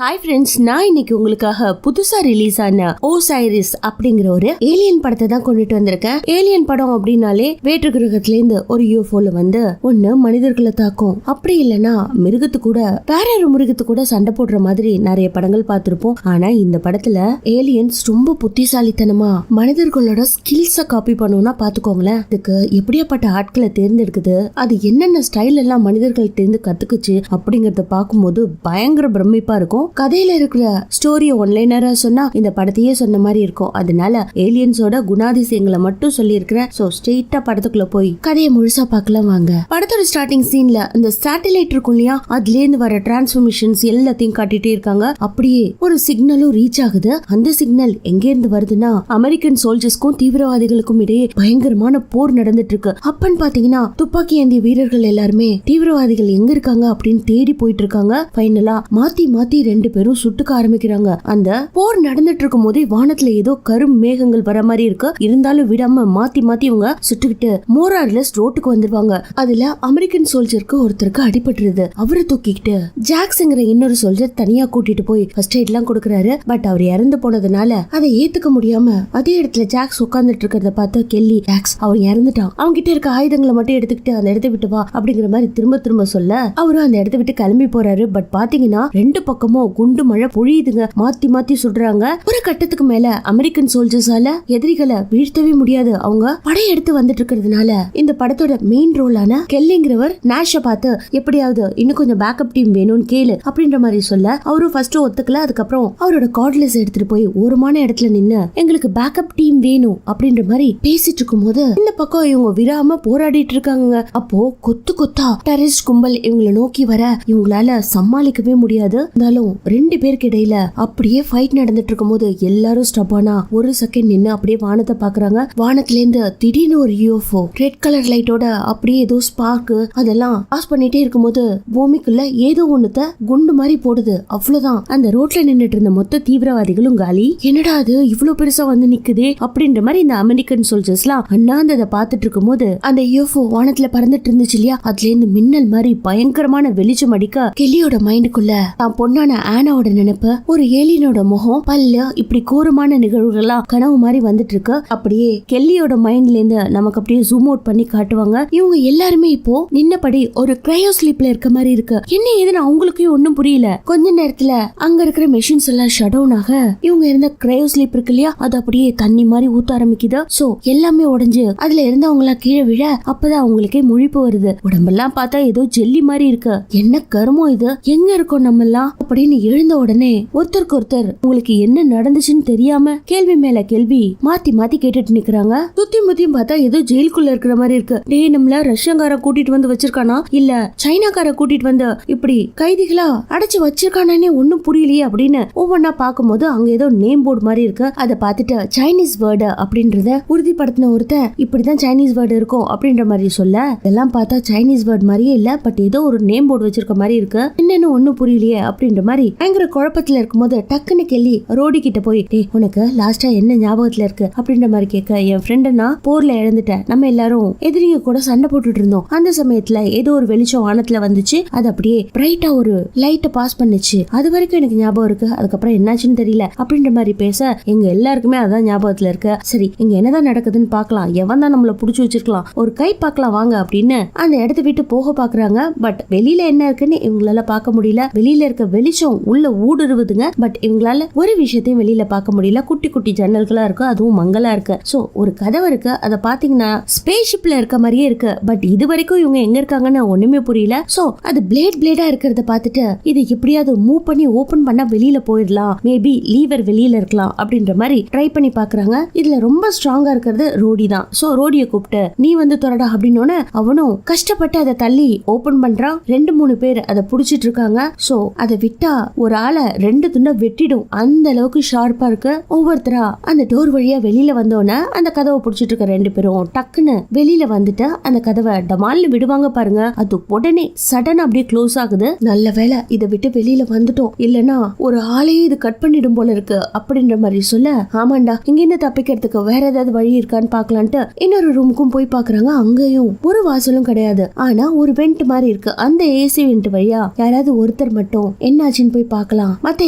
Hi friends, நான் இன்னைக்கு உங்களுக்காக புதுசா ரிலீஸ் ஆன ஓசைரிஸ் அப்படிங்கிற ஒரு ஏலியன் படத்தை தான் கொண்டுட்டு வந்திருக்கேன். ஏலியன் படம் அப்படின்னாலே வேற்று கிரகத்துல இருந்து ஒரு யூஎஃப்ஓல வந்து ஒண்ணு மனிதர்களை தாக்கும், அப்படி இல்லைன்னா மிருகத்து கூட வேற ஒரு மிருகத்து கூட சண்டை போடுற மாதிரி நிறைய படங்கள் பார்த்திருப்போம். ஆனா இந்த படத்துல ஏலியன்ஸ் ரொம்ப புத்திசாலித்தனமா மனிதர்களோட ஸ்கில்ஸ காப்பி பண்ணுவோம்னா பாத்துக்கோங்களேன். இதுக்கு எப்படியாப்பட்ட ஆட்களை தேர்ந்தெடுக்குது, அது என்னென்ன ஸ்டைல் எல்லாம் மனிதர்கள் தேர்ந்து கத்துக்குச்சு அப்படிங்கறத பார்க்கும்போது பயங்கர பிரமிப்பா இருக்கும். கதையில இருக்கிற ஸ்டோரி ஒன்லைனரா சொன்னா இந்த படத்தையே சொன்ன மாதிரி இருக்கும். அதனால ஏலியன்ஸோட குணாதிசயங்களை மட்டும் சொல்லி இருக்கிறேன். சோ ஸ்ட்ரெயிட்டா படத்துக்குள்ள போய் கதையை முழுசா பார்க்கலாம் வாங்க. படத்தோட ஸ்டார்டிங் சீன்ல இந்த சேட்டலைட் இருக்கும் இல்லையா, அதுல இருந்து வர டிரான்ஸ்ஃபர்மேஷன்ஸ் எல்லாத்தையும் காட்டிட்டே இருக்காங்க. அப்படியே ஒரு சிக்னலும் ரீச் ஆகுது. அந்த சிக்னல் எங்க இருந்து வருதுன்னா அமெரிக்கன் சோல்ஜர்ஸ்க்கும் தீவிரவாதிகளுக்கும் இடையே பயங்கரமான போர் நடந்துட்டு இருக்கு. அப்பன்னு பாத்தீங்கன்னா துப்பாக்கி ஏந்திய வீரர்கள் எல்லாருமே தீவிரவாதிகள் எங்க இருக்காங்க அப்படின்னு தேடி போயிட்டு இருக்காங்க. ஃபைனலா மாத்தி மாத்தி ரெண்டு பேரும் சுட்டுக்க ஆரம்பிக்கிறாங்க. அந்த போர் நடந்துட்டு இருக்கும் போதே வானத்துல ஏதோ கரும் மேகங்கள் வர மாதிரி இருக்கு. இருந்தாலும் விடாம மாத்தி மாத்தி இவங்க சுட்டுக்கிட்டு மோரார்லெஸ் ரோட்டுக்கு வந்துருவாங்க. அதுல அமெரிக்கன் சோல்ஜருக்கு ஒருத்தருக்கு அடிபட்டுருது. அவரை தூக்கிக்கிட்டு ஜாக்ஸ்ங்கிற இன்னொரு சோல்ஜர் தனியா கூட்டிட்டு போய் ஃபர்ஸ்ட் எய்ட் எல்லாம் கொடுக்கறாரு. பட் அவர் இறந்து போனதுனால அதை ஏத்துக்க முடியாம அதே இடத்துல ஜாக்ஸ் உட்கார்ந்துட்டு இருக்கிறத பார்த்து கெல்லி, ஜாக்ஸ் அவன் இறந்துட்டான், அவங்க கிட்ட இருக்க ஆயுதங்களை மட்டும் எடுத்துக்கிட்டு அந்த இடத்தை விட்டு வா அப்படிங்கிற மாதிரி திரும்ப திரும்ப சொல்ல அவரும் அந்த இடத்தை விட்டு கிளம்பி போறாரு. பட் பாத்தீங்கன்னா ரெண்டு பக்கமும் குண்டு மழை பொழியுதுங்க, மாத்தி மாத்தி சுடுறாங்க. ஒரு கட்டத்துக்கு மேல அமெரிக்கன் சோல்ஜர்ஸால எதிரிகளை வீழ்த்தவே முடியாது. அவங்க படையெடுத்து வந்துட்டு இருக்கிறதுனால இந்த படத்தோட மெயின் ரோலான கெல்லிங்கிறவர் நாஷ பார்த்து எப்படியாவது இன்னும் கொஞ்சம் பேக்கப் டீம் வேணும்னு கேளு அப்படின்ற மாதிரி சொல்ல அவரும் ஃபர்ஸ்ட் ஒத்துக்கல. அதுக்கப்புறம் அவரோட கார்ட்லெஸ் எடுத்துட்டு போய் ஓரமான இடத்துல நின்னு எங்களுக்கு பேக்கப் டீம் வேணும் அப்படின்ற மாதிரி பேசிட்டு இருக்கும் போது இந்த பக்கம் இவங்க விடாம போராடிட்டு இருக்காங்க. அப்போ கொத்து கொத்தா டெரரிஸ்ட் கும்பல் இவங்களை நோக்கி வர இவங்களால சமாளிக்கவே முடியாது. இருந்தாலும் ரெண்டு பேருக்கு இடையில அப்படியே ஃபைட் நடந்துட்டு இருக்கும் போது எல்லாரும் ஸ்டப்பானா ஒரு செகண்ட் நின்னு அப்படியே வானத்தை பாக்குறாங்க. வானத்துல இருந்து திடீர்னு ஒரு யூஎஃப்ஓ ரெட் கலர் லைட்டோட அப்படியே ஏதோ ஸ்பார்க் அதெல்லாம் பாஸ் பண்ணிட்டே இருக்கும் போது பூமிக்குள்ள ஏதோ ஒண்ணுத்த குண்டு மாதிரி போடுது. அவ்வளவுதான், அந்த ரோட்ல நின்னுட்டு இருந்த மொத்த தீவிரவாதிகளும் காலி. என்னடா அது இவ்வளவு பெருசா வந்து நிக்குதே அப்படின்ற மாதிரி இந்த அமெரிக்கன் சோல்ஜர்ஸ் எல்லாம் அண்ணாந்ததை பாத்துட்டு இருக்கும் போது அந்த யூஎஃப்ஓ வானத்துல பறந்துட்டு இருந்துச்சு இல்லையா, அதுல இருந்து மின்னல் மாதிரி பயங்கரமான வெளிச்சம் அடிக்க கெல்லியோட மைண்டுக்குள்ள தான் பொண்ணான ஆனாவோட நினைப்பு, ஒரு ஏலியனோட முகம், பல்லு, இப்படி கோரமான நிகழ்வுகள்லாம் கனவு மாதிரி வந்துட்டு இருக்கு. அப்படியே கெல்லியோட மைண்ட்ல இருந்து நமக்கு அப்படியே ஜூம் அவுட் பண்ணி காட்டுவாங்க. இவங்க எல்லாருமே இப்போ நின்னபடி ஒரு கிரையோ ஸ்லீப்ல இருக்க மாதிரி இருக்கு. என்ன ஏதுன்னு அவங்களுக்கே ஒன்னும் புரியல. கொஞ்ச நேரத்துல அங்க இருக்கிற மெஷின்ஸ் எல்லாம் ஷட் டவுன் ஆக இவங்க இருந்த கிரையோ ஸ்லீப் இருக்கு இல்லையா, அது அப்படியே தண்ணி மாதிரி ஊத்த ஆரம்பிக்குது. சோ எல்லாமே உடைஞ்சு அதுல இருந்தவங்க எல்லாம் கீழே விழ அப்பதான் அவங்களுக்கே முழிப்பு வருது. உடம்பெல்லாம் பார்த்தா ஏதோ ஜெல்லி மாதிரி இருக்கு. என்ன கருமோ இது, எங்க இருக்கோம் நம்ம எல்லாம் அப்படின்னு எழுந்த உடனே ஒருத்தருக்கு ஒருத்தர் உங்களுக்கு என்ன நடந்துச்சுன்னு தெரியாம கேள்வி மேல கேள்வி மாத்தி மாத்தி கேட்டுட்டு நிக்கிறாங்க. சுத்தி முத்தியும் பார்த்தா ஏதோ ஜெயிலுக்குள்ள இருக்கிற மாதிரி இருக்கு. டே, நம்மள ரஷ்யக்கார கூட்டிட்டு வந்து வச்சிருக்கானா இல்ல சைனாக்கார கூட்டிட்டு வந்து இப்படி கைதிகளா அடைச்சு வச்சிருக்கானே ஒன்னும் புரியலையே அப்படின்னு ஒவ்வொன்னா பார்க்கும்போது அங்க ஏதோ நேம் போர்டு மாதிரி இருக்கு. அதை பார்த்துட்டு சைனீஸ் வேர்டு அப்படின்றத உறுதிப்படுத்தின ஒருத்தர் இப்படிதான் சைனீஸ் வேர்டு இருக்கும் அப்படின்ற மாதிரி சொல்ல, இதெல்லாம் பார்த்தா சைனீஸ் வேர்டு மாதிரியே இல்ல, பட் ஏதோ ஒரு நேம் போர்டு வச்சிருக்க மாதிரி இருக்கு, என்னன்னு ஒன்னும் புரியலையே அப்படின்ற மாதிரி பயங்கர குழப்பத்துல இருக்கும்போது டக்குன்னு கெல்லி ரோடி கிட்ட போய், டே உனக்கு லாஸ்டா என்ன ஞாபகத்துல இருக்கு அப்படின்ற மாதிரி கேட்க, என் ஃப்ரெண்ட் நான் போர்ல இழந்துட்டேன், நம்ம எல்லாரும் எதிரிங்க கூட சண்டை போட்டுட்டு இருந்தோம், அந்த சமயத்துல ஏதோ ஒரு வெளிச்சம் வானத்துல வந்துச்சு, அது அப்படியே பிரைட்டா ஒரு லைட்ட பாஸ் பண்ணுச்சு, அது வரைக்கும் எனக்கு ஞாபகம் இருக்கு, அதுக்கப்புறம் என்னாச்சுன்னு தெரியல அப்படின்ற மாதிரி பேச எங்க எல்லாருக்குமே அதான் ஞாபகத்துல இருக்கு. சரி, இங்க என்னதான் நடக்குதுன்னு பாக்கலாம், எவன் தான் நம்மள புடிச்சு வச்சிருக்கலாம், ஒரு கை பார்க்கலாம் வாங்க அப்படின்னு அந்த இடத்த விட்டு போக பாக்குறாங்க. பட் வெளியில என்ன இருக்குன்னு இவங்களால பார்க்க முடியல. வெளியில இருக்க வெளிச்சம் உள்ள ஊடுருவுதுங்க. பட் இவங்களால ஒரு விஷயத்தையும் வெளியில பார்க்க முடியல. குட்டி குட்டி ஜன்னல்களா இருக்கு, அதுவும் மங்கலா இருக்கு. சோ ஒரு கதவு இருக்கு, அதை பாத்தீங்கன்னா ஸ்பேஸ் ஷிப்ல இருக்க மாதிரியே இருக்கு. பட் இது வரைக்கும் இவங்க எங்க இருக்காங்கன்னு ஒண்ணுமே புரியல. சோ அது பிளேடா இருக்கிறத பார்த்துட்டு இது எப்படியாவது மூவ் பண்ணி ஓபன் பண்ணா வெளியில போயிடலாம், மேபி லீவர் வெளியில இருக்கலாம் அப்படின்ற மாதிரி ட்ரை பண்ணி பாக்குறாங்க. இதுல ரொம்ப ஸ்ட்ராங்கா இருக்கிறது ரோடி தான். சோ ரோடியை கூப்பிட்டு நீ வந்து தொடடா அப்படின்னு அவனும் கஷ்டப்பட்டு அதை தள்ளி ஓபன் பண்றான். 2-3 பேர் அதை புடிச்சிட்டு இருக்காங்க. சோ அதை விட்டா ஒரு ஆளை 2 துண்டா வெட்டிடும், அந்த அளவுக்கு ஷார்ப்பா இருக்கு. ஒவ்வொருத்தரா அந்த டோர் வழியா வெளியில வந்தோன்னே அந்த கதவை புடிச்சிட்டு இருக்க 2 பேரும் டக்குன்னு வெளியில வந்துட்டு அந்த கதவை டமால்னு விடுவாங்க பாருங்க. அது உடனே சடன் அப்படியே க்ளோஸ் ஆகுது. நல்ல வேலை இதை விட்டு வெளியில வந்துட்டோம், இல்லனா ஒரு ஆளையே இது கட் பண்ணிடும் போல இருக்கு அப்படின்ற மாதிரி சொல்ல, ஆமாண்டா இங்க இருந்து தப்பிக்கிறதுக்கு வேற ஏதாவது வழி இருக்கான்னு பாக்கலான்ட்டு இன்னொரு ரூமுக்கும் போய் பாக்குறாங்க. அங்கேயும் ஒரு வாசலும் கிடையாது, ஆனா ஒரு வெண்ட் மாதிரி இருக்கு. அந்த ஏசி வெண்ட் வழியா யாராவது ஒருத்தர் மட்டும் என்னாச்சு ஸ்டேஷன் போய் பார்க்கலாம், மத்த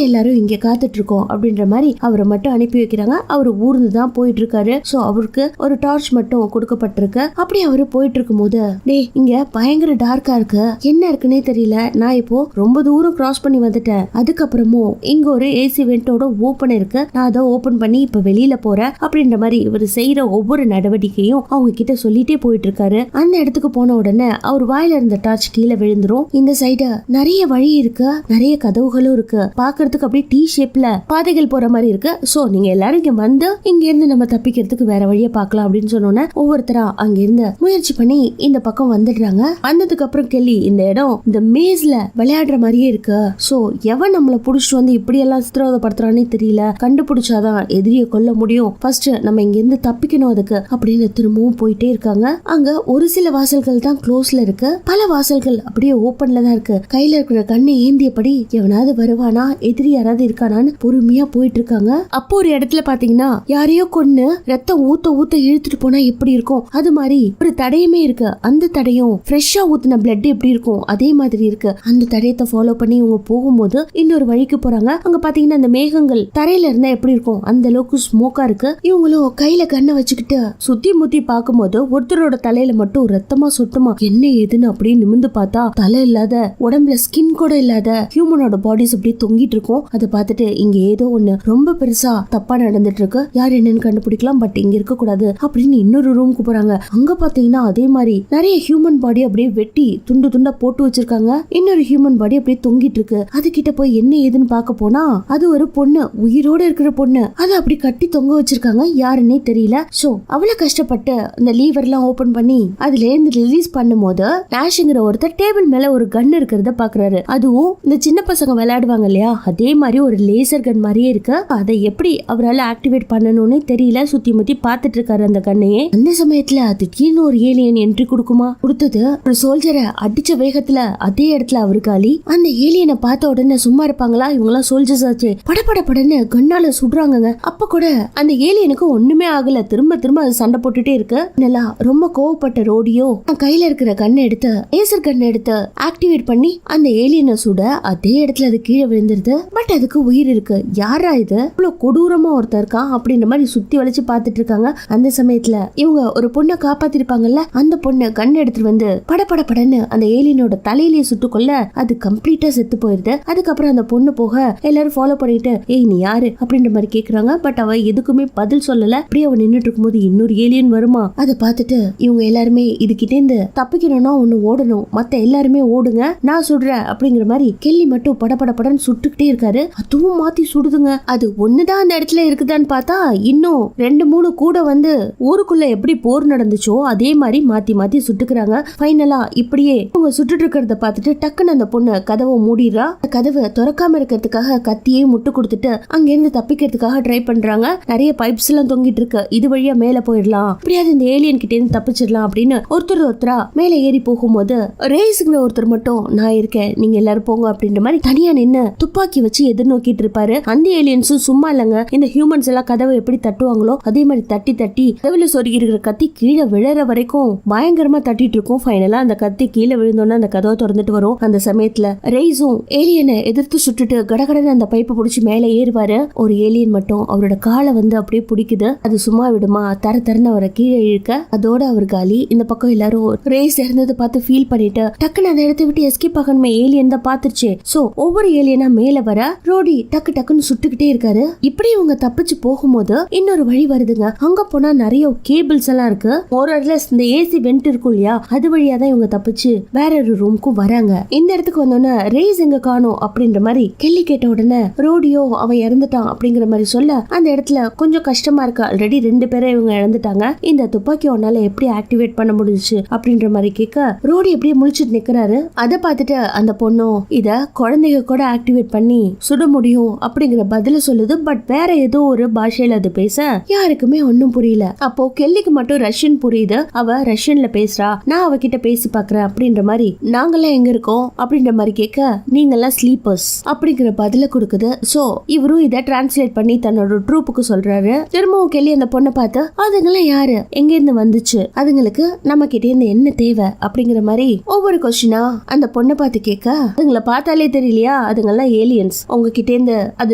எல்லாரும் இங்க காத்துட்டு இருக்கோம் அப்படின்ற மாதிரி அவரை மட்டும் அனுப்பி வைக்கிறாங்க. அவரு ஊர்ந்து தான் போயிட்டு இருக்காரு. சோ அவருக்கு ஒரு டார்ச் மட்டும் கொடுக்கப்பட்டிருக்கு. அப்படி அவரு போயிட்டு இருக்கும் போது, டேய் இங்க பயங்கர டார்க்கா இருக்கு, என்ன இருக்குன்னே தெரியல, நான் இப்போ ரொம்ப தூரம் கிராஸ் பண்ணி வந்துட்டேன், அதுக்கப்புறமும் இங்க ஒரு ஏசி வெண்டோட ஓபன் இருக்கு, நான் அதை ஓபன் பண்ணி இப்ப வெளியில போறேன் அப்படின்ற மாதிரி இவர் செய்யற ஒவ்வொரு நடவடிக்கையும் அவங்க கிட்ட சொல்லிட்டே போயிட்டு இருக்காரு. அந்த இடத்துக்கு போன உடனே அவர் வாயில இருந்த டார்ச் கீழே விழுந்துரும். இந்த சைடு நிறைய வழி இருக்கு, நிறைய கதவுகளும் இருக்கு, பாக்குறதுக்கு அப்படியே டி ஷேப்ல பாதைகள் போற மாதிரி இருக்கு. சோ நீங்க எல்லாரும் இங்க வந்து இங்க இருந்து நம்ம தப்பிக்கிறதுக்கு வேற வழியை பார்க்கலாம் அப்படின்னு சொன்னோன்னே ஒவ்வொருத்தரா அங்க இருந்து முயற்சி பண்ணி இந்த பக்கம் வந்துடுறாங்க. வந்ததுக்கு அப்புறம் கெல்லி, இந்த இடம் இந்த மேஸ்ல விளையாடுற மாதிரியே இருக்கு, சோ எவன் நம்மள புடிச்சிட்டு வந்து இப்படி எல்லாம் சித்திரவதைப்படுத்துறானே தெரியல, கண்டுபிடிச்சாதான் எதிரியை கொல்ல முடியும், ஃபர்ஸ்ட் நம்ம இங்க இருந்து தப்பிக்கணும் அதுக்கு அப்படின்னு திரும்பவும் போயிட்டே இருக்காங்க. அங்க ஒரு சில வாசல்கள் தான் க்ளோஸ்ல இருக்கு, பல வாசல்கள் அப்படியே ஓபன்ல தான் இருக்கு. கையில இருக்கிற கண்ணை ஏந்தியபடி எவனாவது வருவானா, எதிரி யாராவது இருக்கானான்னு பொறுமையா போயிட்டு இருக்காங்க. அப்போ ஒரு இடத்துல பாத்தீங்கன்னா யாரையோ கொன்னு ரத்தம் ஊத்த ஊத்த இழுத்துட்டு போனா எப்படி இருக்கும் அது மாதிரி ஒரு தடையுமே இருக்கு. அந்த தடையும் ஃப்ரெஷ்ஷா ஊத்தின பிளட் எப்படி இருக்கும் அதே மாதிரி இருக்கு. அந்த தடயத்தை ஃபாலோ பண்ணி இவங்க போகும்போது இன்னொரு வழிக்கு போறாங்க. அங்க பாத்தீங்கன்னா அந்த மேகங்கள் தரையில இருந்தா எப்படி இருக்கும் அந்த அளவுக்கு ஸ்மோக்கா இருக்கு. இவங்களும் கையில கண்ணை வச்சுக்கிட்டு சுத்தி முத்தி பாக்கும்போது ஒருத்தரோட தலையில மட்டும் ரத்தமா சொட்டுமா, என்ன ஏதுன்னு அப்படியே நிமிந்து பார்த்தா தலை இல்லாத, உடம்புல ஸ்கின் கூட இல்லாத ஹியூமனோட பாடிஸ் அப்படியே தொங்கிட்டு இருக்கும். அதை பார்த்துட்டு இங்க ஏதோ ஒண்ணு ரொம்ப பெருசா தப்பா நடந்துட்டு இருக்கு, யார் என்னன்னு கண்டுபிடிக்கலாம், பட் இங்க இருக்க கூடாது அப்படின்னு இன்னொரு ரூமுக்கு போறாங்க. அங்க பாத்தீங்கன்னா அதே மாதிரி நிறைய ஹியூமன் பாடி அப்படியே வெட்டி துண்டு துண்டா போட்டு வச்சிருக்காங்க. இன்னொரு ஹியூமன் பாடி அப்படியே தொங்கிட்டு இருக்கு. அது கிட்ட போய் என்ன ஏதுன்னு பார்க்க போனா அது ஒரு பொண்ணு, உயிரோட இருக்கிற பொண்ணு, அதை அப்படி கட்டி தொங்க வச்சிருக்காங்க, யாருன்னே தெரியல. சோ அவ்வளவு கஷ்டப்பட்டு அந்த லீவர் எல்லாம் ஓபன் பண்ணி அதுல இருந்து ரிலீஸ் பண்ணும்போது நாஷ்ங்கிற ஒருத்தர் டேபிள் மேல ஒரு கன் இருக்கிறத பாக்குறாரு. அதுவும் இந்த சின்ன பசங்க விளையாடுவாங்க இல்லையா, அதே மாதிரி ஒரு லேசர் கன் மாதிரியே இருக்கு. அதை எப்படி அவரால் ஆக்டிவேட் பண்ணணும்னு தெரியல, சுத்தி முத்தி பாத்துட்டு இருக்காரு அந்த கண்ணையே. அந்த சமயத்துல திடீர்னு ஒரு ஏலியன் என்ட்ரி கொடுக்குமா, கொடுத்தது ஒரு சோல்ஜரை அடிச்ச வேகத்துல அதே இடத்துல அவரு காலி. அந்த ஏலியனை பார்த்த உடனே சும்மா இருப்பாங்களா, இவங்க எல்லாம் சோல்ஜர்ஸ் ஆச்சு, படபட படன்னு கண்ணால சுடுறாங்க. அப்ப கூட அந்த ஏலியனுக்கு ஒண்ணுமே ஆகல, திரும்ப திரும்ப அது சண்டை போட்டுட்டே இருக்கு. நல்லா ரொம்ப கோவப்பட்ட ரோடியோ கையில இருக்கிற கண்ணை எடுத்து லேசர் கண்ணை எடுத்து ஆக்டிவேட் பண்ணி அந்த ஏலியனை சுட அதே இடத்துல அது கீழே விழுந்துருது. பட் அதுக்கு உயிர் இருக்கு. யாரா இது, இவ்வளவு கொடூரமா ஒருத்தர் இருக்கான் அப்படின்ற மாதிரி சுத்தி வளைச்சு பாத்துட்டு இருக்காங்க. அந்த சமயத்துல இவங்க ஒரு பொண்ணை காப்பாத்திருப்பாங்கல்ல, அந்த பொண்ணு கண் எடுத்துட்டு வந்து படபட படன்னு அந்த ஏலியனோட தலையிலேயே சுட்டு கொள்ள அது கம்ப்ளீட்டா செத்து போயிருது. அதுக்கப்புறம் அந்த பொண்ணு போக எல்லாரும் ஃபாலோ பண்ணிட்டு ஏய் நீ யாரு அப்படின்ற மாதிரி கேக்குறாங்க. பட் அவ எதுக்குமே பதில் சொல்லல. அப்படியே அவன் நின்னுட்டு இருக்கும்போது இன்னொரு ஏலியன் வருமா, அதை பார்த்துட்டு இவங்க எல்லாருமே இதுகிட்டே இருந்து தப்பிக்கணும்னா ஒண்ணு ஓடணும், மத்த எல்லாருமே ஓடுங்க நான் சுடுறேன் அப்படிங்கிற மாதிரி கெல்லி மட்டும் படபட படன்னு சுட்டுக்கிட்டே இருக்காரு. அதுவும் மாத்தி சுடுதுங்க. அது ஒண்ணுதான் அந்த இடத்துல இருக்குதான்னு பார்த்தா இன்னும் 2-3 கூட வந்து ஊருக்குள்ள எப்படி போர் நடந்துச்சோ அதே மாதிரி மாத்தி மாத்தி சுட்டுக்கிறாங்க. ஃபைனலா இப்படியே அவங்க சுட்டுட்டு இருக்கிறத பார்த்துட்டு டக்குன்னு அந்த பொண்ணு கதவை மூடிடுறா. கதவை திறக்காம இருக்கிறதுக்காக கத்தியே முட்டு கொடுத்துட்டு அங்க இருந்து தப்பிக்கிறதுக்காக ட்ரை பண்றாங்க. நிறைய பைப்ஸ் எல்லாம் தொங்கிட்டு இருக்கு, இது வழியா மேல போயிடலாம், அப்படியாவது இந்த ஏலியன் கிட்ட இருந்து தப்பிச்சிடலாம் அப்படின்னு ஒருத்தரா மேல ஏறி போகும்போது ரேஸ்ங்கிற ஒருத்தர் மட்டும் நான் இருக்கேன் நீங்க எல்லாரும் போங்க அப்படின்ற மாதிரி தனியா நின்னு துப்பாக்கி வச்சு எதிர்நோக்கிட்டு இருப்பாரு. அந்த ஏலியன்ஸும் சும்மா இல்லங்க, இந்த ஹியூமன்ஸ் எல்லாம் கதவை எப்படி தட்டுவாங்களோ அதே மாதிரி தட்டி தட்டி கதவுல சொருகி இருக்கிற கத்தி கீழே விழற வரைக்கும் பயங்கரமா தட்டிட்டு இருக்கும். ஃபைனலா அந்த கத்தி கீழே விழுந்தோன்னா அந்த கதவை திறந்துட்டு வரும். அந்த சமயத்துல ரேஸும் ஏலியனை எதிர்த்து சுட்டுட்டு கடகடன்னு அந்த பைப்பை பிடிச்சி மேல ஏறுவாரு. ஒரு ஏலியன் மட்டும் அவரோட காலை வந்து அப்படியே பிடிக்குது, அது சும்மா விடுமா, தர தரன்னு அவரை கீழே இழுக்க அதோட அவர் காலி. இந்த பக்கம் எல்லாரும் ரேஸ் இறந்ததை பார்த்து ஃபீல் பண்ணிட்டு டக்குன்னு அந்த இடத்தை விட்டு எஸ்கேப் ஆகணுமே, ஏலியன் தான் பாத்துருச்சு. சோ ஒவ்வொரு ஏலியனா மேல வர ரோடி டக்கு டக்குன்னு சுட்டுக்கிட்டே இருக்காரு. இப்படி இவங்க தப்பிச்சு போகும்போது இன்னொரு வழி வருதுங்க. அங்க போனா நிறைய கேபிள்ஸ் எல்லாம் இருக்கு. மோரர்லெஸ் இந்த ஏசி வெண்ட் இருக்கும் இல்லையா, அது வழியா தான் இவங்க தப்பிச்சு வேற ஒரு ரூமுக்கும் வராங்க. இந்த இடத்துக்கு வந்தோன்னே ரேஸ் எங்க காணோம் அப்படின்ற மாதிரி கெல்லி கேட்ட உடனே ரோடியோ அவன் இறந்துட்டான் அப்படிங்கிற மாதிரி சொல்ல அந்த இடத்துல கொஞ்சம் கஷ்டமா இருக்கு. ஆல்ரெடி 2 பேரை இவங்க இழந்துட்டாங்க, இந்த துப்பாக்கி ஒன்னால எப்படி ஆக்டிவேட் பண்ண முடிஞ்சுச்சு அப்படின்ற மாதிரி கேட்க ரோடி எப்படியே முழிச்சிட்டு நிக்கிறாரு. அதை பார்த்துட்டு அந்த பொண்ணும் இத குழந்தைங்க கூட ஆக்டிவேட் பண்ணி சுட முடியும் அப்படிங்கிற பதில சொல்லுது. பட் வேற ஏதோ ஒரு பாஷையில அது பேச யாருக்குமே ஒன்னும் புரியல. அப்போ கெல்லிக்கு மட்டும் ரஷ்யன் புரியுது, அவ ரஷ்யன்ல பேசுறா, நான் அவகிட்ட பேசி பாக்குறேன் அப்படின்ற மாதிரி. நாங்கெல்லாம் எங்க இருக்கோம் அப்படின்ற மாதிரி கேட்க நீங்கெல்லாம் ஸ்லீப்பர்ஸ் அப்படிங்கிற பதில கொடுக்குது. சோ இவரும் இதை டிரான்ஸ்லேட் பண்ணி தன்னோட ட்ரூப்புக்கு சொல்றாரு. திரும்பவும் கெல்லி அந்த பொண்ணை பார்த்து அதுங்கெல்லாம் யாரு, எங்க இருந்து வந்துச்சு, அதுங்களுக்கு நம்ம கிட்ட இருந்து என்ன தேவை அப்படிங்கிற மாதிரி ஒவ்வொரு கொஸ்டினா அந்த பொண்ணை பார்த்து கேட்க அதுங்களை பார்த்தாலே தெரியலையா இல்லையா, அதுங்கெல்லாம் ஏலியன்ஸ். உங்ககிட்ட இருந்து அது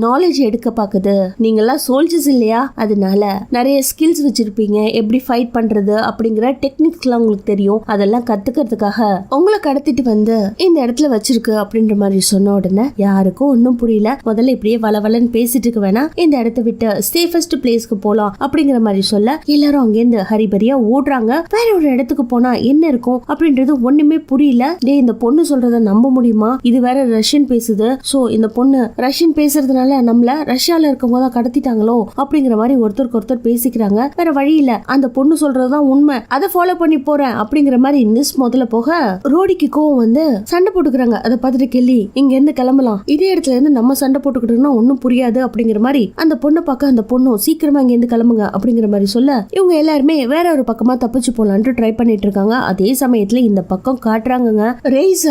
நாலேஜ் எடுக்க பாக்குது. நீங்கெல்லாம் சோல்ஜர்ஸ் இல்லையா, அதனால நிறைய ஸ்கில்ஸ் வச்சிருப்பீங்க, எப்படி ஃபைட் பண்றது அப்படிங்கிற டெக்னிக்ஸ் எல்லாம் உங்களுக்கு தெரியும். அதெல்லாம் கத்துக்கிறதுக்காக உங்களை கடத்திட்டு வந்து இந்த இடத்துல வச்சிருக்கு அப்படின்ற மாதிரி சொன்ன உடனே யாருக்கும் ஒன்னும் புரியல. முதல்ல இப்படியே வளவலன்னு பேசிட்டு இருக்க வேணா, இந்த இடத்த விட்டு சேஃபஸ்ட் பிளேஸ்க்கு போலாம் அப்படிங்கிற மாதிரி சொல்ல எல்லாரும் அங்கேருந்து ஹரிபரியா ஓடுறாங்க. வேற ஒரு இடத்துக்கு போனா என்ன இருக்கும் அப்படின்றது ஒண்ணுமே புரியல. டே, இந்த பொண்ணு சொல்றத நம்ப முடியுமா? இது வேற ரஷ்யன் பேசுது. சோ இந்த பொண்ணு ரஷ்யன் பேசுறதுனால நம்மள ரஷ்யால இருக்கவங்க தான் கடத்திட்டாங்களோ அப்படிங்கிற மாதிரி ஒருத்தருக்கு ஒருத்தர் பேசிக்கிறாங்க. வேற வழி இல்ல, அந்த பொண்ணு சொல்றதுதான் உண்மை, அதை ஃபாலோ பண்ணி போறேன் அப்படிங்கிற மாதிரி நிஸ் முதல்ல போக ரோடிக்கு கோவம் வந்து சண்டை போட்டுக்கிறாங்க. அதை பார்த்துட்டு கெல்லி, இங்க இருந்து கிளம்பலாம், இதே இடத்துல இருந்து நம்ம சண்டை போட்டுக்கிட்டோம்னா ஒன்னும் புரியாது அப்படிங்கிற மாதிரி அந்த பொண்ணை பார்க்க அந்த பொண்ணும் சீக்கிரமா இங்க இருந்து கிளம்புங்க அப்படிங்கிற மாதிரி சொல்ல இவங்க எல்லாருமே வேற ஒரு பக்கமா தப்பிச்சு போலான்ட்டு ட்ரை பண்ணிட்டு இருக்காங்க. அதே சமயத்துல இந்த பக்கம் காட்டுறாங்க ரேஸ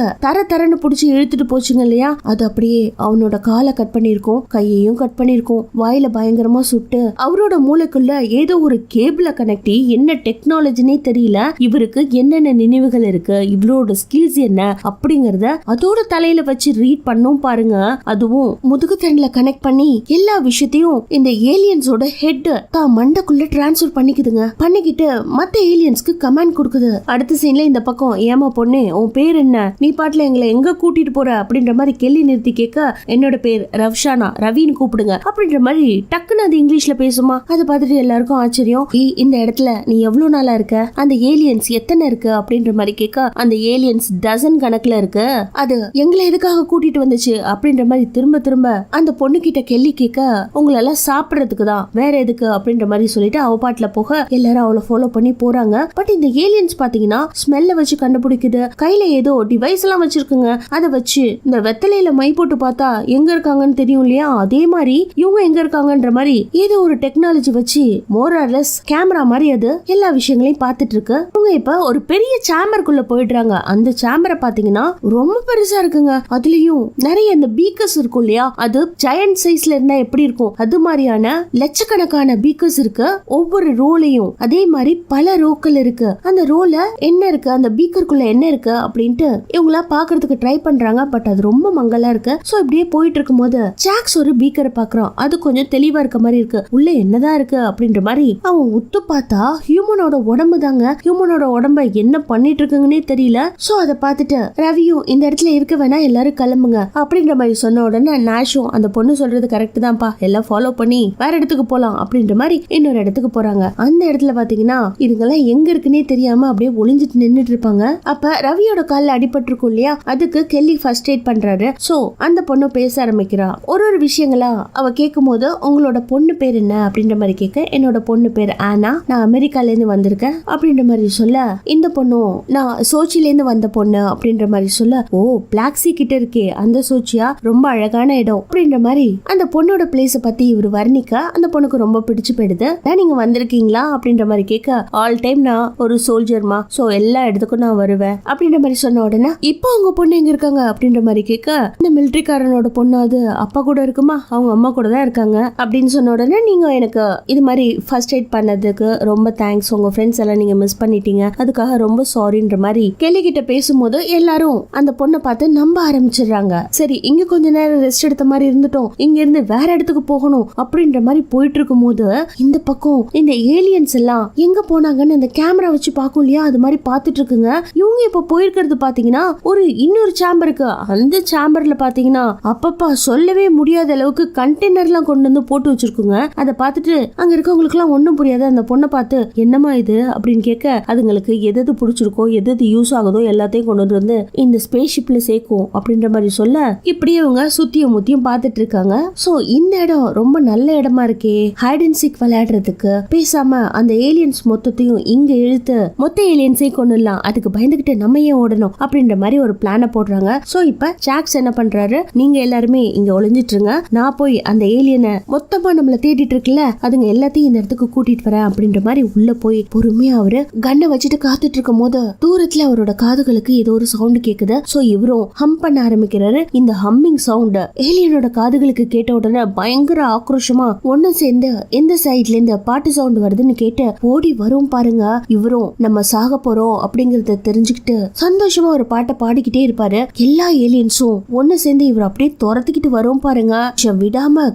தரன்னு புடிச்சு இழுத்துட்டு போச்சுங்க இல்லையா, அது அப்படியே அவனோட காலை கட் பண்ணிருக்கும், கையையும் கட் பண்ணிருக்கும், வாயில பயங்கரமா சுட்டு அவரோட மூளைக்குள்ள ஏதோ ஒரு கேபிள கனெக்டி, என்ன டெக்னாலஜினே தெரியல, இவருக்கு என்னென்ன நினைவுகள் இருக்கு, இவரோட ஸ்கில்ஸ் என்ன அப்படிங்கறத அதோட தலையில வச்சு ரீட் பண்ணும் பாருங்க. அதுவும் முதுகு தண்டுல கனெக்ட் பண்ணி எல்லா விஷயத்தையும் இந்த ஏலியன்ஸோட ஹெட் தான் மண்டக்குள்ள டிரான்ஸ்ஃபர் பண்ணிக்குதுங்க. பண்ணிக்கிட்டு மத்த ஏலியன்ஸ்க்கு கமாண்ட் கொடுக்குது. அடுத்த சீன்ல இந்த பக்கம், ஏமா பொண்ணு, உன் பேர் என்ன, நீ பாட்டுல எங்களை எங்க கூட்டிட்டு போற அப்படின்ற மாதிரி கெல்லி நிறுத்தி கேட்க, என்னோட பேர் ரவ்ஷானா, ரவின்னு கூப்பிடுங்க அப்படின்ற மாதிரி டக்குன்னு அது இங்கிலீஷ்ல பேசுமா. அதை பார்த்துட்டு எல்லாருக்கும் ஆச்சரியம். இந்த இடத்துல நீ எவ்வளவு நாளா இருக்க, அந்த ஏலியன்ஸ் எத்தனை இருக்கு அப்படின்ற மாதிரி கேட்க, அந்த ஏலியன்ஸ் டசன் கணக்குல இருக்கு, அது எங்களை எதுக்காக கூட்டிட்டு வந்துச்சு அப்படின்ற மாதிரி திரும்ப அந்த பொண்ணு கிட்ட கெல்லி கேட்க, உங்களெல்லாம் சாப்பிடறதுக்கு தான், வேற எதுக்கு அப்படின்ற மாதிரி சொல்லிட்டு அவ பாட்டுல போக எல்லாரும் அவளை ஃபாலோ பண்ணி போறாங்க. பட் இந்த ஏலியன்ஸ் பாத்தீங்கன்னா ஸ்மெல்ல வச்சு கண்டுபிடிக்குது. கையில ஏதோ டிவைஸ் எல்லாம் வச்சிருக்குங்க. அதை வச்சு இந்த வெத்தலையில மை போட்டு பார்த்தா எங்க இருக்காங்கன்னு தெரியும் இல்லையா, அதே மாதிரி இவங்க எங்க இருக்காங்கன்ற மாதிரி ஏதோ ஒரு டெக்னாலஜி வச்சு மோரலஸ் கேமரா மாதிரி அது எல்லா விஷயங்களையும் பார்த்துட்டு இருக்கு. இவங்க இப்ப ஒரு பெரிய சேம்பருக்குள்ள போயிடுறாங்க. அந்த சேம்பரை பாத்தீங்கன்னா ரொம்ப பெருசா இருக்குங்க. அதுலயும் நிறைய இந்த பீக்கர்ஸ் இருக்கும் இல்லையா, அது ஜெயண்ட் சைஸ்ல இருந்தா எப்படி இருக்கும் அது மாதிரியான லட்சக்கணக்கான பீக்கர்ஸ் இருக்கு. ஒவ்வொரு ரோலையும் அதே மாதிரி பல ரோக்கள் இருக்கு. அந்த ரோல என்ன இருக்கு, அந்த பீக்கருக்குள்ள என்ன இருக்கு அப்படின்ட்டு இவங்களா பாக்குறதுக்கு ட்ரை பண்றாங்க. பட் அது ரொம்ப மங்கலா இருக்கு. சோ இப்படியே போயிட்டு இருக்கும் போது ஜாக்ஸ் ஒரு பீக்கரை பாக்குறான். அது கொஞ்சம் தெளிவா இருக்க மாதிரி இருக்கு. உள்ள என்னதான் இருக்கு அப்படின்ற மாதிரி அவன் உத்து பார்த்தா ஹியூமனோட உடம்பு தாங்க. ஹியூமனோட உடம்ப என்ன பண்ணிட்டு இருக்குங்கன்னே தெரியல. சோ அதை பார்த்துட்டு ரவியும் இந்த இடத்துல இருக்க வேணா, எல்லாரும் கிளம்புங்க அப்படின்ற மாதிரி சொன்ன உடனே நாஷும், அந்த பொண்ணு சொல்றது கரெக்ட் தான்ப்பா, எல்லாம் ஃபாலோ பண்ணி வேற இடத்துக்கு போலாம் அப்படின்ற மாதிரி இன்னொரு இடத்துக்கு போறாங்க. அந்த இடத்துல பாத்தீங்கன்னா இதுங்கெல்லாம் எங்க இருக்குன்னே தெரியாம அப்படியே ஒளிஞ்சிட்டு நின்னுட்டு இருப்பாங்க. அப்ப ரவியோட கால்ல அடிபட்டு இருக்கும் இல்லையா, அதுக்கு கெல்லி ஃபர்ஸ்ட் எய்ட் பண்றாரு. சோ அந்த பொண்ணு பேச ஆரம்பிக்கிறா. ஒரு விஷயங்களா அவ கேட்கும் போது, உங்களோட பொண்ணு பேர் என்ன அப்படின்ற மாதிரி கேட்க, என்னோட பொண்ணு பேர் ஆனா, நான் அமெரிக்கால இருந்து வந்திருக்கேன் அப்படின்ற மாதிரி சொல்ல, இந்த பொண்ணும் நான் சோச்சில இருந்து வந்த பொண்ணு அப்படின்ற மாதிரி சொல்ல, ஓ பிளாக்ஸி கிட்ட இருக்கே அந்த சோச்சியா, ரொம்ப அழகான இடம் அப்படின்ற மாதிரி அந்த பொண்ணோட பிளேஸ பத்தி இவர் வர்ணிக்க அந்த பொண்ணுக்கு ரொம்ப பிடிச்சு போயிடுது. நீங்க வந்திருக்கீங்களா அப்படின்ற மாதிரி கேட்க, ஆல் டைம் நான் ஒரு சோல்ஜர்மா, சோ எல்லா இடத்துக்கும் நான் வருவேன் அப்படின்ற மாதிரி சொன்ன உடனே, இப்போ உங்க பொண்ணு எங்க இருக்காங்க அப்படின்ற மாதிரி கேட்க, இந்த மிலிட்டரிக்காரனோட பொண்ணு அது அப்பா கூட இருக்குமா, அவங்க அம்மா கூட தான் இருக்காங்க அப்படின்னு சொன்ன உடனே, நீங்க எனக்கு இது மாதிரி ஃபர்ஸ்ட் எய்ட் பண்ணதுக்கு ரொம்ப தேங்க்ஸ், உங்க ஃப்ரெண்ட்ஸ் எல்லாம் நீங்க மிஸ் பண்ணிட்டீங்க, அதுக்காக ரொம்ப சாரின்ற மாதிரி கெல்லி கிட்ட பேசும்போது எல்லாரும் அந்த பொண்ணை பார்த்து நம்ப ஆரம்பிச்சிடுறாங்க. சரி, இங்க கொஞ்ச நேரம் ரெஸ்ட் எடுத்த மாதிரி இருந்துட்டோம், இங்க இருந்து வேற இடத்துக்கு போகணும் அப்படின்ற மாதிரி போயிட்டு இருக்கும் போது இந்த பக்கம் இந்த ஏலியன்ஸ் எல்லாம் எங்க போனாங்கன்னு அந்த கேமரா வச்சு பார்க்கும் இல்லையா, அது மாதிரி பார்த்துட்டு இருக்குங்க. இவங்க இப்ப போயிருக்கிறது பாத்தீங்கன்னா ஒரு இன்னொரு சேம்பருக்கு. அந்த சேம்பர்ல பாத்தீங்கன்னா அப்பப்பா சொல்லவே முடியாத அளவுக்கு கண்டெய்னர்லாம் கொண்டு வந்து போட்டு வச்சிருக்குங்க. அதை பார்த்துட்டு அங்க இருக்கவங்களுக்கு எல்லாம் ஒண்ணும் புரியாது. அந்த பொண்ணை பார்த்து, என்னமா இது அப்படின்னு கேட்க, அதுங்களுக்கு எது பிடிச்சிருக்கோ எது யூஸ் ஆகுதோ எல்லாத்தையும் கொண்டு வந்து இந்த ஸ்பேஸ் ஷிப்ல சேர்க்கும் அப்படின்ற மாதிரி சொல்ல, இப்படியே அவங்க சுத்தியும் முத்தியும் பார்த்துட்டு இருக்காங்க. சோ இந்த இடம் ரொம்ப நல்ல இடமா இருக்கே, ஹைட் அண்ட் சீக் விளையாடுறதுக்கு, பேசாம அந்த ஏலியன்ஸ் மொத்தத்தையும் இங்க இழுத்து மொத்த ஏலியன்ஸையும் கொண்டுலாம், அதுக்கு பயந்துகிட்டு நம்ம ஏன் ஓடணும் அப்படின்ற மாதிரி ஒரு பிளான போடுறாங்க. சோ இப்ப ஜாக்ஸ் என்ன பண்றாரு, நீங்க எல்லாருமே இங்க ஒளிஞ்சிட்டு இருங்க, நான் போய் அந்த ஏலியனை மொத்தமா நம்மள தேடிட்டு இருக்குல்ல, அதுங்க எல்லாத்தையும் இந்த இடத்துக்கு கூட்டிட்டு வரேன் அப்படின்ற மாதிரி உள்ள போய் பொறுமையா அவரு கண்ணை வச்சுட்டு காத்துட்டு இருக்கும் போது தூரத்துல அவரோட காதுகளுக்கு ஏதோ ஒரு சவுண்ட் கேக்குது. சோ இவரும் ஹம் பண்ண ஆரம்பிக்கிறாரு. இந்த ஹம்மிங் சவுண்ட் ஏலியனோட காதுகளுக்கு கேட்ட உடனே பயங்கர ஆக்ரோஷமா ஒன்னு சேர்ந்து எந்த சைட்ல இருந்து பாட்டு சவுண்ட் வருதுன்னு கேட்டு ஓடி வரும் பாருங்க. இவரும் நம்ம சாக போறோம் அப்படிங்கறத தெரிஞ்சுக்கிட்டு சந்தோஷமா ஒரு பாட்டை பாடிக்கிட்டே இருப்பாரு. எல்லா ஏலியன்ஸும் ஒண்ணு சேர்ந்து இவர் அப்படியே துரத்திக்கிட்டு வரும் பாருங்க. விடாம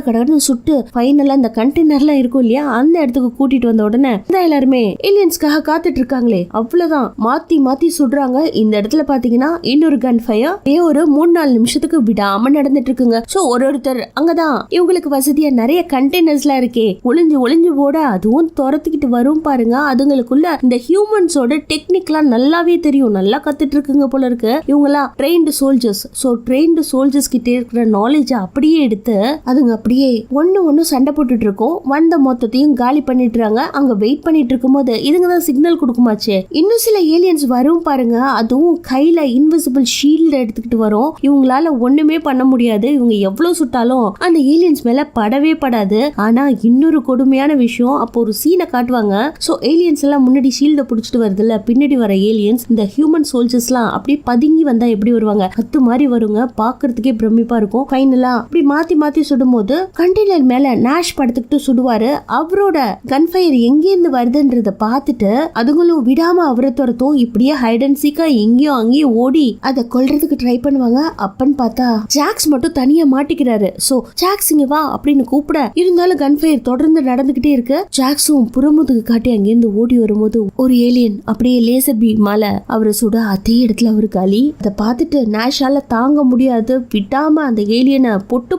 கடன்னு சுட்டு ஃபைனலா அந்த கண்டெய்னர்லாம் இருக்கும் இல்லையா, அந்த இடத்துக்கு கூட்டிட்டு வந்த உடனே எல்லாருமே ஏலியன்ஸ்க்காக காத்துட்டு இருக்காங்களே, அவ்வளவுதான் மாத்தி சுடுறாங்க. இந்த இடத்துல பாத்தீங்கன்னா இன்னொரு கன் ஃபயர் ஒரு 3-4 நிமிஷத்துக்கு விடாம நடந்துட்டு இருக்குங்க. சோ ஒருத்தர் அங்கதான் இவங்களுக்கு வசதியா நிறைய கண்டெய்னர்ஸ்லாம் இருக்கே, ஒளிஞ்சு போட அதுவும் துரத்துக்கிட்டு வரும் பாருங்க. அதுங்களுக்குள்ள இந்த ஹியூமன்ஸோட டெக்னிக்லாம் நல்லாவே தெரியும், நல்லா கத்துட்டு இருக்குங்க போல இருக்கு. இவங்கலாம் trained soldiers. So trained soldiers கிட்ட இருக்கிற நாலேஜ் அப்படியே எடுத்து அதுங்க அப்படியே ஒன்னு சண்டை போட்டுட்டு இருக்கும். வந்த மொத்தத்தையும் காலி பண்ணிட்டுறாங்க. அங்க வெயிட் பண்ணிட்டு இருக்கும் போது இதுங்க தான் சிக்னல் கொடுக்குமாச்சு. இன்னும் சில ஏலியன்ஸ் வரும் பாருங்க, அதுவும் கையில இன்விசிபிள் ஷீல்ட் எடுத்துக்கிட்டு வரும். இவங்களால ஒண்ணுமே பண்ண முடியாது. இவங்க எவ்வளவு சுட்டாலும் அந்த ஏலியன்ஸ் மேல படவே படாது. ஆனா இன்னொரு கொடுமையான விஷயம், அப்போ ஒரு சீனை காட்டுவாங்க. சோ ஏலியன்ஸ் எல்லாம் முன்னாடி ஷீல்ட புடிச்சிட்டு வருதுல்ல, பின்னாடி வர ஏலியன்ஸ் இந்த ஹியூமன் சோல்ஜர்ஸ் எல்லாம் அப்படியே பதுங்கி வந்தா எப்படி வருவாங்க, கத்து மாதிரி வருங்க. பாக்குறதுக்கே பிரமிப்பா இருக்கும். ஃபைனலா அப்படி மாத்தி சுடும்போது கண்டெய்னர் மேல நாஷ் படுத்துக்கிட்டு சுடுவாரு. அவரோட கன்ஃபயர் எங்க இருந்து வருதுன்றத பார்த்துட்டு அதுங்களும் விடாம அவரை துரத்தும். இப்படியே ஹைட் அண்ட் சீக்கா எங்கேயும் அங்கேயும் ஓடி அதை கொல்றதுக்கு ட்ரை பண்ணுவாங்க. அப்பன்னு பார்த்தா ஜாக்ஸ் மட்டும் தனியா மாட்டிக்கிறாரு. சோ ஜாக்ஸ் இங்க வா அப்படின்னு கூப்பிட, இருந்தாலும் கன்ஃபயர் தொடர்ந்து நடந்துகிட்டே இருக்கு. ஜாக்ஸும் புறமுதுக்கு காட்டி அங்கிருந்து ஓடி வரும்போது ஒரு ஏலியன் அப்படியே லேசர் பீமால அவரை சுட, அதே இடத்துல அவரு காலி. அதை பார்த்துட்டு நாஷால தாங்க முடியாது, விடாம அந்த ஏலியனை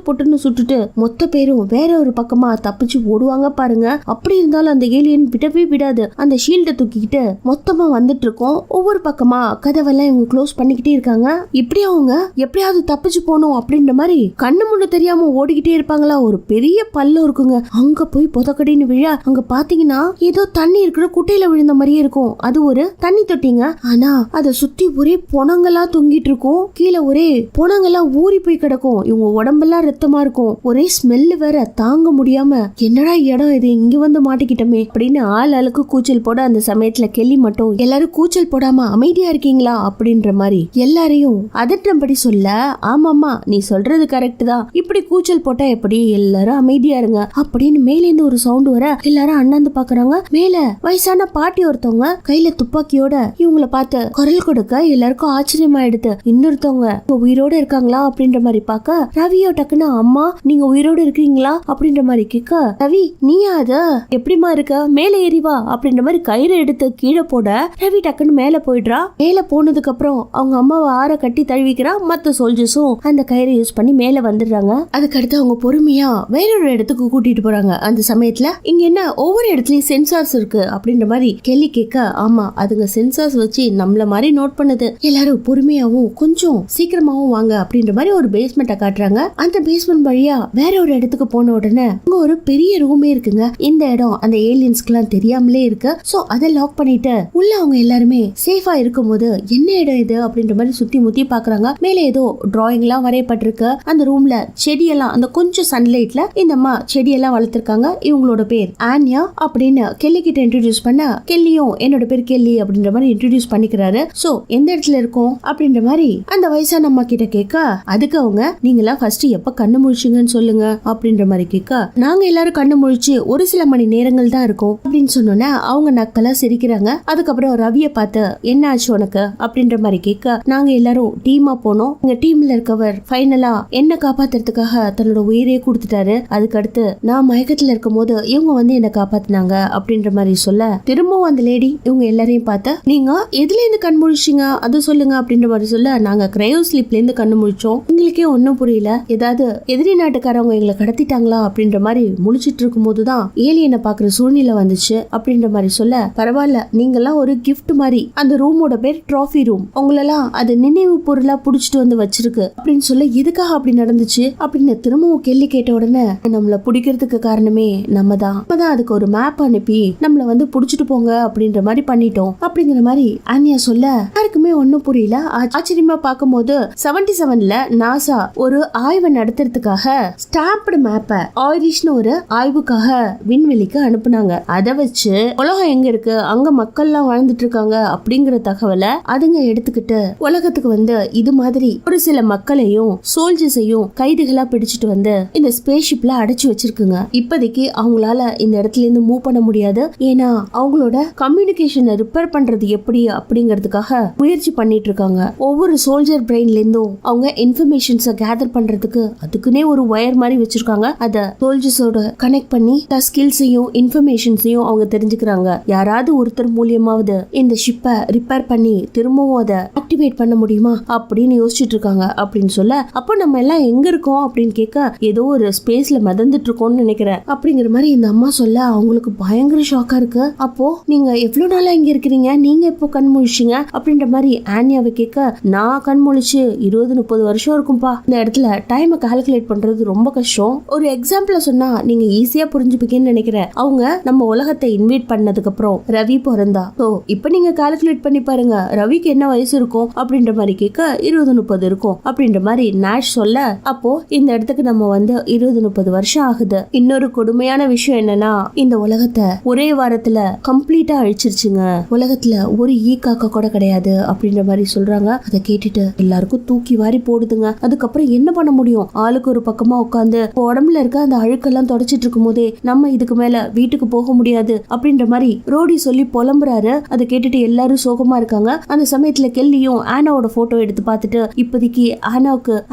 பொட்டுன்னு சுட்டுட்டு மொத்த பேரும் வேற ஒரு பக்கமா தப்பிச்சு ஓடுவாங்க பாருங்க. அப்படி இருந்தாலும் அந்த ஏலியன் விடவே விடாது. அந்த ஷீல்ட தூக்கிக்கிட்டு மொத்தமா வந்துட்டு இருக்கோம். ஒவ்வொரு பக்கமா கதவெல்லாம் இவங்க க்ளோஸ் பண்ணிக்கிட்டே இருக்காங்க. இப்படி அவங்க எப்படியாவது தப்பிச்சு போகணும் அப்படின்ற மாதிரி கண்ணு முன்னு தெரியாம ஓடிக்கிட்டே இருப்பாங்களா. ஒரு பெரிய பள்ளம் இருக்குங்க, அங்க போய் புதக்கடின்னு விழ அங்க பாத்தீங்கன்னா ஏதோ தண்ணி இருக்கிற குட்டையில விழுந்த மாதிரியே இருக்கும். அது ஒரு தண்ணி தொட்டிங்க. ஆனா அதை சுத்தி ஒரே பொணங்களா தொங்கிட்டு இருக்கும். கீழே ஒரே பொணங்களா ஊறி போய் கிடக்கும். இவங்க உடம்பெல்லாம் ரத்தமா இருக்கும். ஒரே ஸ்மெல்லு வேற தாங்க முடியாம, என்னடா இடம் இது, இங்க வந்து மாட்டிக்கிட்டோமே அப்படின்னு ஆளுக்கு கூச்சல் போட, அந்த சமயத்துல கெல்லி மட்டும் எல்லாரும் கூச்சல் போடாம அமைதியா இருக்கீங்களா அப்படின்ற மாதிரி எல்லாரையும் அதட்டம்படி சொல்ல, ஆமாமா நீ சொல்றது கரெக்ட் தான், இப்படி கூச்சல் போட்டா எப்படி, எல்லாரும் அமைதியா இருங்க அப்படின்னு மேலேந்து ஒரு சவுண்ட் வர எல்லாரும் அண்ணாந்து பாக்குறாங்க. மேல வயசான பாட்டி ஒருத்தவங்க கையில துப்பாக்கியோட இவங்களை பார்த்து குரல் கொடுக்க எல்லாருக்கும் ஆச்சரியமாயிடுது. இன்னொருத்தவங்க உயிரோட இருக்காங்களா அப்படின்ற மாதிரி பார்க்க ரவியோ டக்குன்னு அம்மா நீங்க உயிரோட இருக்கீங்களா அப்படின்ற மாதிரி கேட்க, ரவி நீயா அத எப்படிமா இருக்க, மேல ஏறிவா அப்படின்ற மாதிரி கயிறு எடுத்து கீழே போட ரவி டக்குன்னு மேல போயிடுறா. மேல போனதுக்கு அப்புறம் அவங்க அம்மாவை ஆற கட்டி தழுவிக்கிறா. மத்த சோல்ஜர்ஸும் அந்த கயிறை யூஸ் பண்ணி மேல வந்துடுறாங்க. அதுக்கடுத்து அவங்க பொறுமையா வேறொரு இடத்துக்கு கூட்டிட்டு போறாங்க. அந்த சமயத்துல இங்க என்ன ஒவ்வொரு இடத்துலயும் சென்சார்ஸ் இருக்கு அப்படின்ற மாதிரி கெல்லி கேட்க, ஆமா அதுங்க சென்சார்ஸ் வச்சு நம்மள மாதிரி நோட் பண்ணுது, எல்லாரும் பொறுமையாவும் கொஞ்சம் சீக்கிரமாவும் வாங்க அப்படின்ற மாதிரி ஒரு பேஸ்மெண்ட்டை காட்டுறாங்க. அந்த பேஸ்மெண்ட் வழியா வேற ஒரு இடத்துக்கு போன உடனே அங்க ஒரு பெரிய ரூமே இருக்குங்க. இந்த இடம் அந்த ஏலியன்ஸ்க்கு எல்லாம் தெரியாமலே இருக்கு. சோ அதை லாக் பண்ணிட்டு உள்ள அவங்க எல்லாருமே சேஃபா இருக்கும்போது என்ன இடம் இது அப்படின்ற மாதிரி சுத்தி முத்தி பாக்குறாங்க. மேல ஏதோ டிராயிங் எல்லாம் வரையப்பட்டிருக்கு. அந்த ரூம்ல செடியெல்லாம் அந்த கொஞ்சம் சன்லைட்ல இந்த அம்மா செடியெல்லாம் வளர்த்திருக்காங்க. இவங்களோட பேர் ஆன்யா அப்படின்னு கெல்லி கிட்ட இன்ட்ரோடியூஸ் பண்ண, கெல்லியும் என்னோட பேர் கெல்லி அப்படின்ற மாதிரி இன்ட்ரோடியூஸ் பண்ணிக்கிறாரு. சோ எந்த இடத்துல இருக்கோம் அப்படின்ற மாதிரி அந்த வயசான அம்மா கிட்ட கேட்க, அதுக்கு அவங்க நீங்களா ஃபர்ஸ்ட் எப்ப கண்ணு முழிச்சிங்கன்னு சொல்லுங்க அப்படின்ற மாதிரி கேட்க, நாங்க எல்லாரும் கண்ணு முழிச்சு ஒரு சில மணி நேரங்கள் தான் இருக்கும் அப்படின்னு சொன்னோன்னே அவங்க நக்கலா சிரிக்கிறாங்க. அதுக்கப்புறம் ரவியை பார்த்து என்ன ஆச்சு உனக்கு அப்படின்ற மாதிரி கேட்க, நாங்க எல்லாரும் டீமா போனோம். எங்க டீம்ல இருக்கவர் ஃபைனலா என்ன காப்பாத்துறதுக்காக தன்னோட உயிரையே கொடுத்துட்டாரு. அதுக்கடுத்து நான் மயக்கத்துல இருக்கும் போது இவங்க வந்து என்ன காப்பாத்தினாங்க அப்படின்ற மாதிரி சொல்ல, திரும்பவும் அந்த லேடி இவங்க எல்லாரையும் பார்த்து நீங்க எதுல இருந்து கண் முழிச்சிங்க அது சொல்லுங்க அப்படின்ற மாதிரி சொல்ல, நாங்க கிரையோ ஸ்லீப்ல இருந்து கண்ணு முழிச்சோம், எங்களுக்கே ஒன்னும் புரியல, ஏதாவது எதிரி நாட்டுக்காரவங்க எங்களை கடத்திட்டாங்களா அப்படின்ற மாதிரி முழிச்சிட்டு இருக்கும் போதுதான் ஏலியனை பாக்குற சூழ்நிலை வந்துச்சு அப்படின்ற மாதிரி சொல்ல, பரவாயில்ல நீங்கெல்லாம் ஒரு கிஃப்ட் மாதிரி, அந்த ரூமோட பேர் ட்ராஃபி ரூம், உங்களெல்லாம் அது நினைவு பொருளா புடிச்சிட்டு வந்து வச்சிருக்கு அப்படின்னு சொல்ல, எதுக்காக அப்படி நடந்துச்சு அப்படின்னு திரும்பவும் கேள்வி கேட்ட உடனே, நம்மள பிடிக்கிறதுக்கு காரணமே நம்ம தான் அதுக்கு ஒரு மேப் அனுப்பி நம்மள வந்து புடிச்சிட்டு போங்க அப்படின்ற மாதிரி பண்ணிட்டோம் அப்படிங்கிற மாதிரி ஆன்யா சொல்ல, யாருக்குமே ஒன்னும் புரியல. ஆச்சரியமா பார்க்கும் போது 77ல நாசா ஒரு ஆய்வை நடத்துறதுக்காக ஸ்டாம்ப்டு மேப்பை ஆயிரிஷ்னு ஒரு ஆய்வுக்காக விண்வெளிக்கு அனுப்புனாங்க. அதை வச்சு உலகம் எங்க இருக்கு, அங்க மக்கள்லாம் வாழ்ந்துட்டு இருக்காங்க அப்படிங்கிற தகவலை அதுங்க எடுத்துக்கிட்டு உலகத்துக்கு வந்து இது மாதிரி ஒரு சில மக்களையும் சோல்ஜர்ஸையும் கைதிகளா பிடிச்சிட்டு வந்து இந்த ஸ்பேஸ் ஷிப்ல அடைச்சு வச்சிருக்குங்க. இப்போதைக்கு அவங்களால இந்த இடத்துல இருந்து மூவ் பண்ண முடியாது. ஏன்னா அவங்களோட கம்யூனிகேஷனை ரிப்பேர் பண்றது எப்படி அப்படிங்கறதுக்காக முயற்சி பண்ணிட்டு இருக்காங்க. ஒவ்வொரு சோல்ஜர் பிரெயின்ல இடத்துல இருந்தும் அவங்க இன்ஃபர்மேஷன்ஸ கேதர் பண்றதுக்கு அதுக்குன்னே ஒரு ஒயர் மாதிரி வச்சிருக்காங்க. அத சோல்ஜர்ஸோட கனெக்ட் பண்ணி ஸ்கில்ஸையும் இன்ஃபர்மேஷன்ஸையும் அவங்க தெரிஞ்சுக்கிறாங்க. யாராவது ஒருத்தர் மூலியமாவது இந்த ஷிப்பை ரிப்பேர் பண்ணி திரும்பவும் அதை ஆக்டிவேட் பண்ண முடியுமா அப்படின்னு யோசிச்சுட்டு இருக்காங்க அப்படின்னு சொல்ல, அப்போ நம்ம எல்லாம் எங்க இருக்கோம் அப்படின்னு கேட்க, ஏதோ ஒரு ஸ்பேஸ்ல மிதந்துட்டு இருக்கோம்னு நினைக்கிறேன் அப்படிங்கிற மாதிரி இந்த அம்மா சொல்ல அவங்களுக்கு பயங்கர ஷாக்கா இருக்கு. அப்போ நீங்க எவ்வளவு நாளா இங்க இருக்கிறீங்க, நீங்க எப்போ கண் முழிச்சீங்க அப்படின்ற மாதிரி ஆன்யாவை கேட்க, நான் கண் முழிச்சு 20-30 வருஷம் இருக்கும்பா. இந்த இடத்துல டைமை கால்குலேட் பண்றது ரொம்ப கஷ்டம். ஒரு எக்ஸாம்பிள் சொன்னா நீங்க ஈஸியா புரிஞ்சுப்பீங்கன்னு நினைக்கிறேன். அவங்க நம்ம உலகத்தை இன்வைட் பண்ணதுக்கு அப்புறம் ரவி பிறந்தா. இப்ப நீங்க கால்குலேட் பண்ணி பாருங்க, ரவிக்கு என்ன வயசு இருக்கும் அப்படின்ற மாதிரி கேட்க 20-30 இருக்கும் அப்படின்ற மாதிரி நாஷ் சொல்ல, அப்போ இந்த இடத்துக்கு நம்ம வந்து 20-30 வருஷம் ஆகுது. இன்னொரு கொடுமையான விஷயம் என்னன்னா, இந்த உலகத்தை ஒரே வாரத்துல கம்ப்ளீட்டா அழிச்சிருச்சுங்க. உலகத்துல ஒரு ஈ காக்கா கூட கிடையாது அப்படின்ற மாதிரி சொல்றாங்க. அதை கேட்டுட்டு எல்லாருக்கும் தூக்கி வாரி போடுதுங்க. அதுக்கப்புறம் என்ன பண்ண முடியும், ஆளுக்கு ஒரு பக்கமா உட்காந்து உடம்புல இருக்க அந்த அழுக்கெல்லாம் தொடச்சிட்டு இருக்கும் போதே நம்ம இதுக்கு மேல வீட்டுக்கு போக முடியாது அப்படின்ற மாதிரி ரோடி சொல்லி புலம்புறாரு. அதை கேட்டுட்டு எல்லாரும் சோகமா இருக்காங்க. அந்த சமயத்துல கெல்லியும் ஆனாவோட போட்டோ எடுத்து பார்த்துட்டு, இப்போதைக்கு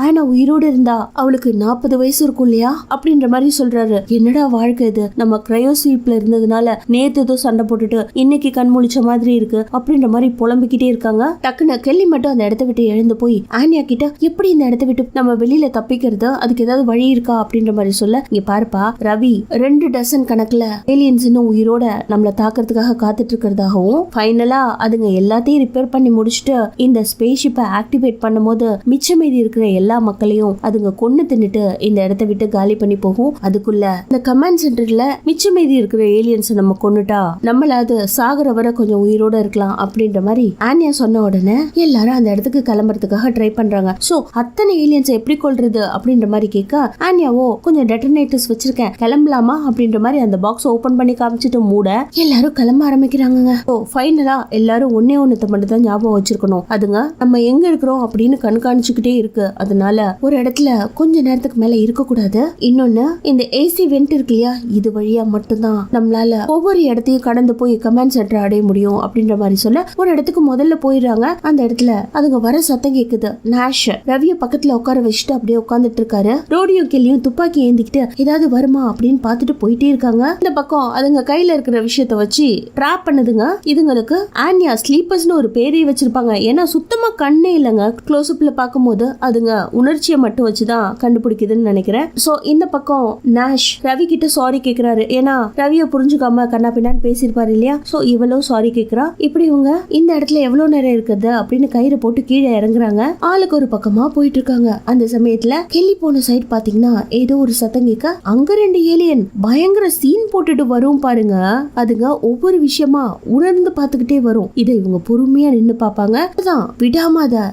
ஆனா உயிரோடு இருந்தா அவளுக்கு 40 வயசு இருக்கும் இல்லையா அப்படின்ற மாதிரி சொல்றாரு. என்னடா வாழ்க்கை இது, நம்ம கிரையோஸ்லீப்ல இருந்ததுனால நேத்து ஏதோ சண்டை போட்டுட்டு இன்னைக்கு கண் முழிச்ச மாதிரி இருக்கு அப்படின்ற மாதிரி புலம்பிக்கிட்டே இருக்காங்க. டக்குன்னு கெல்லி மட்டும் அந்த இடத்த விட்டு எழுந்து போய் ஆன்யா கிட்ட, எப்படி இந்த இடத்த விட்டு நம்ம வெளியில தப்பிக்கிறது, அதுக்கு ஏதாவது வழி இருக்கா அப்படின்ற மாதிரி சொல்ல, இங்க பாருப்பா ரவி, 2 டசன் கணக்குல ஏலியன்ஸ் இன்னும் உயிரோட நம்மள தாக்கிறதுக்காக காத்துட்டு இருக்கிறதாகவும், ஃபைனலா அதுங்க எல்லாத்தையும் ரிப்பேர் பண்ணி முடிச்சுட்டு இந்த ஸ்பேஸ் ஷிப்பை ஆக்டிவேட் பண்ணும்போது மிச்சம் மீதி இருக்கிற எல்லா மக்களையும் அதுங்க கொன்னு தின்னுட்டு இந்த இடத்த விட்டு காலி பண்ணி போகும். அதுக்குள்ள இந்த கமாண்ட் சென்டர்ல மிச்சம் மீதி இருக்கிற ஏலியன்ஸ் நம்ம கொன்னுட்டா நம்மளாவது சாகர வர கொஞ்சம் உயிரோட இருக்கலாம் அப்படின்ற மாதிரி ஆன்யா சொன்ன உடனே எல்லாரும் அந்த இடத்துக்கு கிளம்புறதுக்காக ட்ரை பண்றாங்க. சோ அத்தனை ஏலியன்ஸ் எப்படி கொல்றது அப்படின்ற மாதிரி கேட்க, ஆன்யாவோ கொஞ்சம் டெட்டனேட்டர்ஸ் வச்சிருக்கேன், கிளம்பலாமா அப்படின்ற மாதிரி அந்த பாக்ஸ் ஓபன் பண்ணி காமிச்சிட்டு மூட எல்லாரும் கிளம்ப ஆரம்பிக்கிறாங்க. ஃபைனலா எல்லாரும் ஒன்னே ஒன்னத்தை மட்டும் தான் ஞாபகம் வச்சிருக்கணும், அதுங்க நம்ம எங்க இருக்கிறோம் அப்படின்னு கண்காணிச்சுக்கிட்டே இருக்கு. அதனால ஒரு இடத்துல கொஞ்ச நேரத்துக்கு மேல இருக்க கூடாது. இன்னொன்னு, இந்த ஏசி வெண்ட் இருக்கு இல்லையா, இது வழியா மட்டும்தான் நம்மளால ஒவ்வொரு இடத்தையும் கடந்து போய் கமாண்ட் சென்டர் அடைய முடியும் அப்படின்ற மாதிரி சொல்ல, ஒரு இடத்துக்கு முதல்ல போயிடுறாங்க. அந்த இடத்துல அதுங்க வர சத்தம் கேக்குது. நாஷ் ரவிய பக்கத்துல உட்கார வச்சுட்டு அப்படியே உட்கார்ந்துட்டு இருக்காரு. ரோடியும் கெல்லியும் துப்பாக்கி ஏந்திக்கிட்டு ஏதாவது வருமா அப்படின்னு பாத்துட்டு போயிட்டே இருக்காங்க. இந்த பக்கம் அதுங்க கையில இருக்கிற விஷயத்த வச்சு ட்ராப் பண்ணுதுங்க. இதுங்களுக்கு ஆன்யா ஸ்லீப்பர்ஸ்னு ஒரு பேரே வச்சிருப்பாங்க. ஏன்னா சுத்தமா கண்ணே இல்லைங்க. க்ளோஸ்அப்ல பாக்கும்போது அதுங்க உணர்ச்சியை மட்டும் வச்சுதான் கண்டுபிடிக்குதுன்னு நினைக்கிறேன். சோ இந்த பக்கம் நாஷ் ரவி கிட்ட சாரி கேக்குறாரு. ஏன்னா ரவிய புரிஞ்சுக்காம கண்ணா பின்னான்னு பேசிருப்பாரு இல்லையா. சோ இவளும் சாரி கேக்குறா. இப்படி இவங்க இந்த இடத்துல எவ்வளவு நேரம் இருக்குது அப்படின்னு கயிறு போட்டு கீழே இறங்குறாங்க. ஆளுக்கு ஒரு பக்கமா போயிட்டு இருக்காங்க. அந்த சமயத்துல கெல்லி போன சைடு பாத்தீங்கன்னா ஏதோ ஒரு சத்தம் கேட்க, அங்க 2 ஏலியன் பயங்கர சீன் போட்டுட்டு வரும் பாருங்க. அதுங்க ஒவ்வொரு விஷயமா உணர்ந்து பாத்துக்கிட்டே வரும். இதை இவங்க பொறுமையா நின்னு பாப்பாங்க. அதான் விடாம அத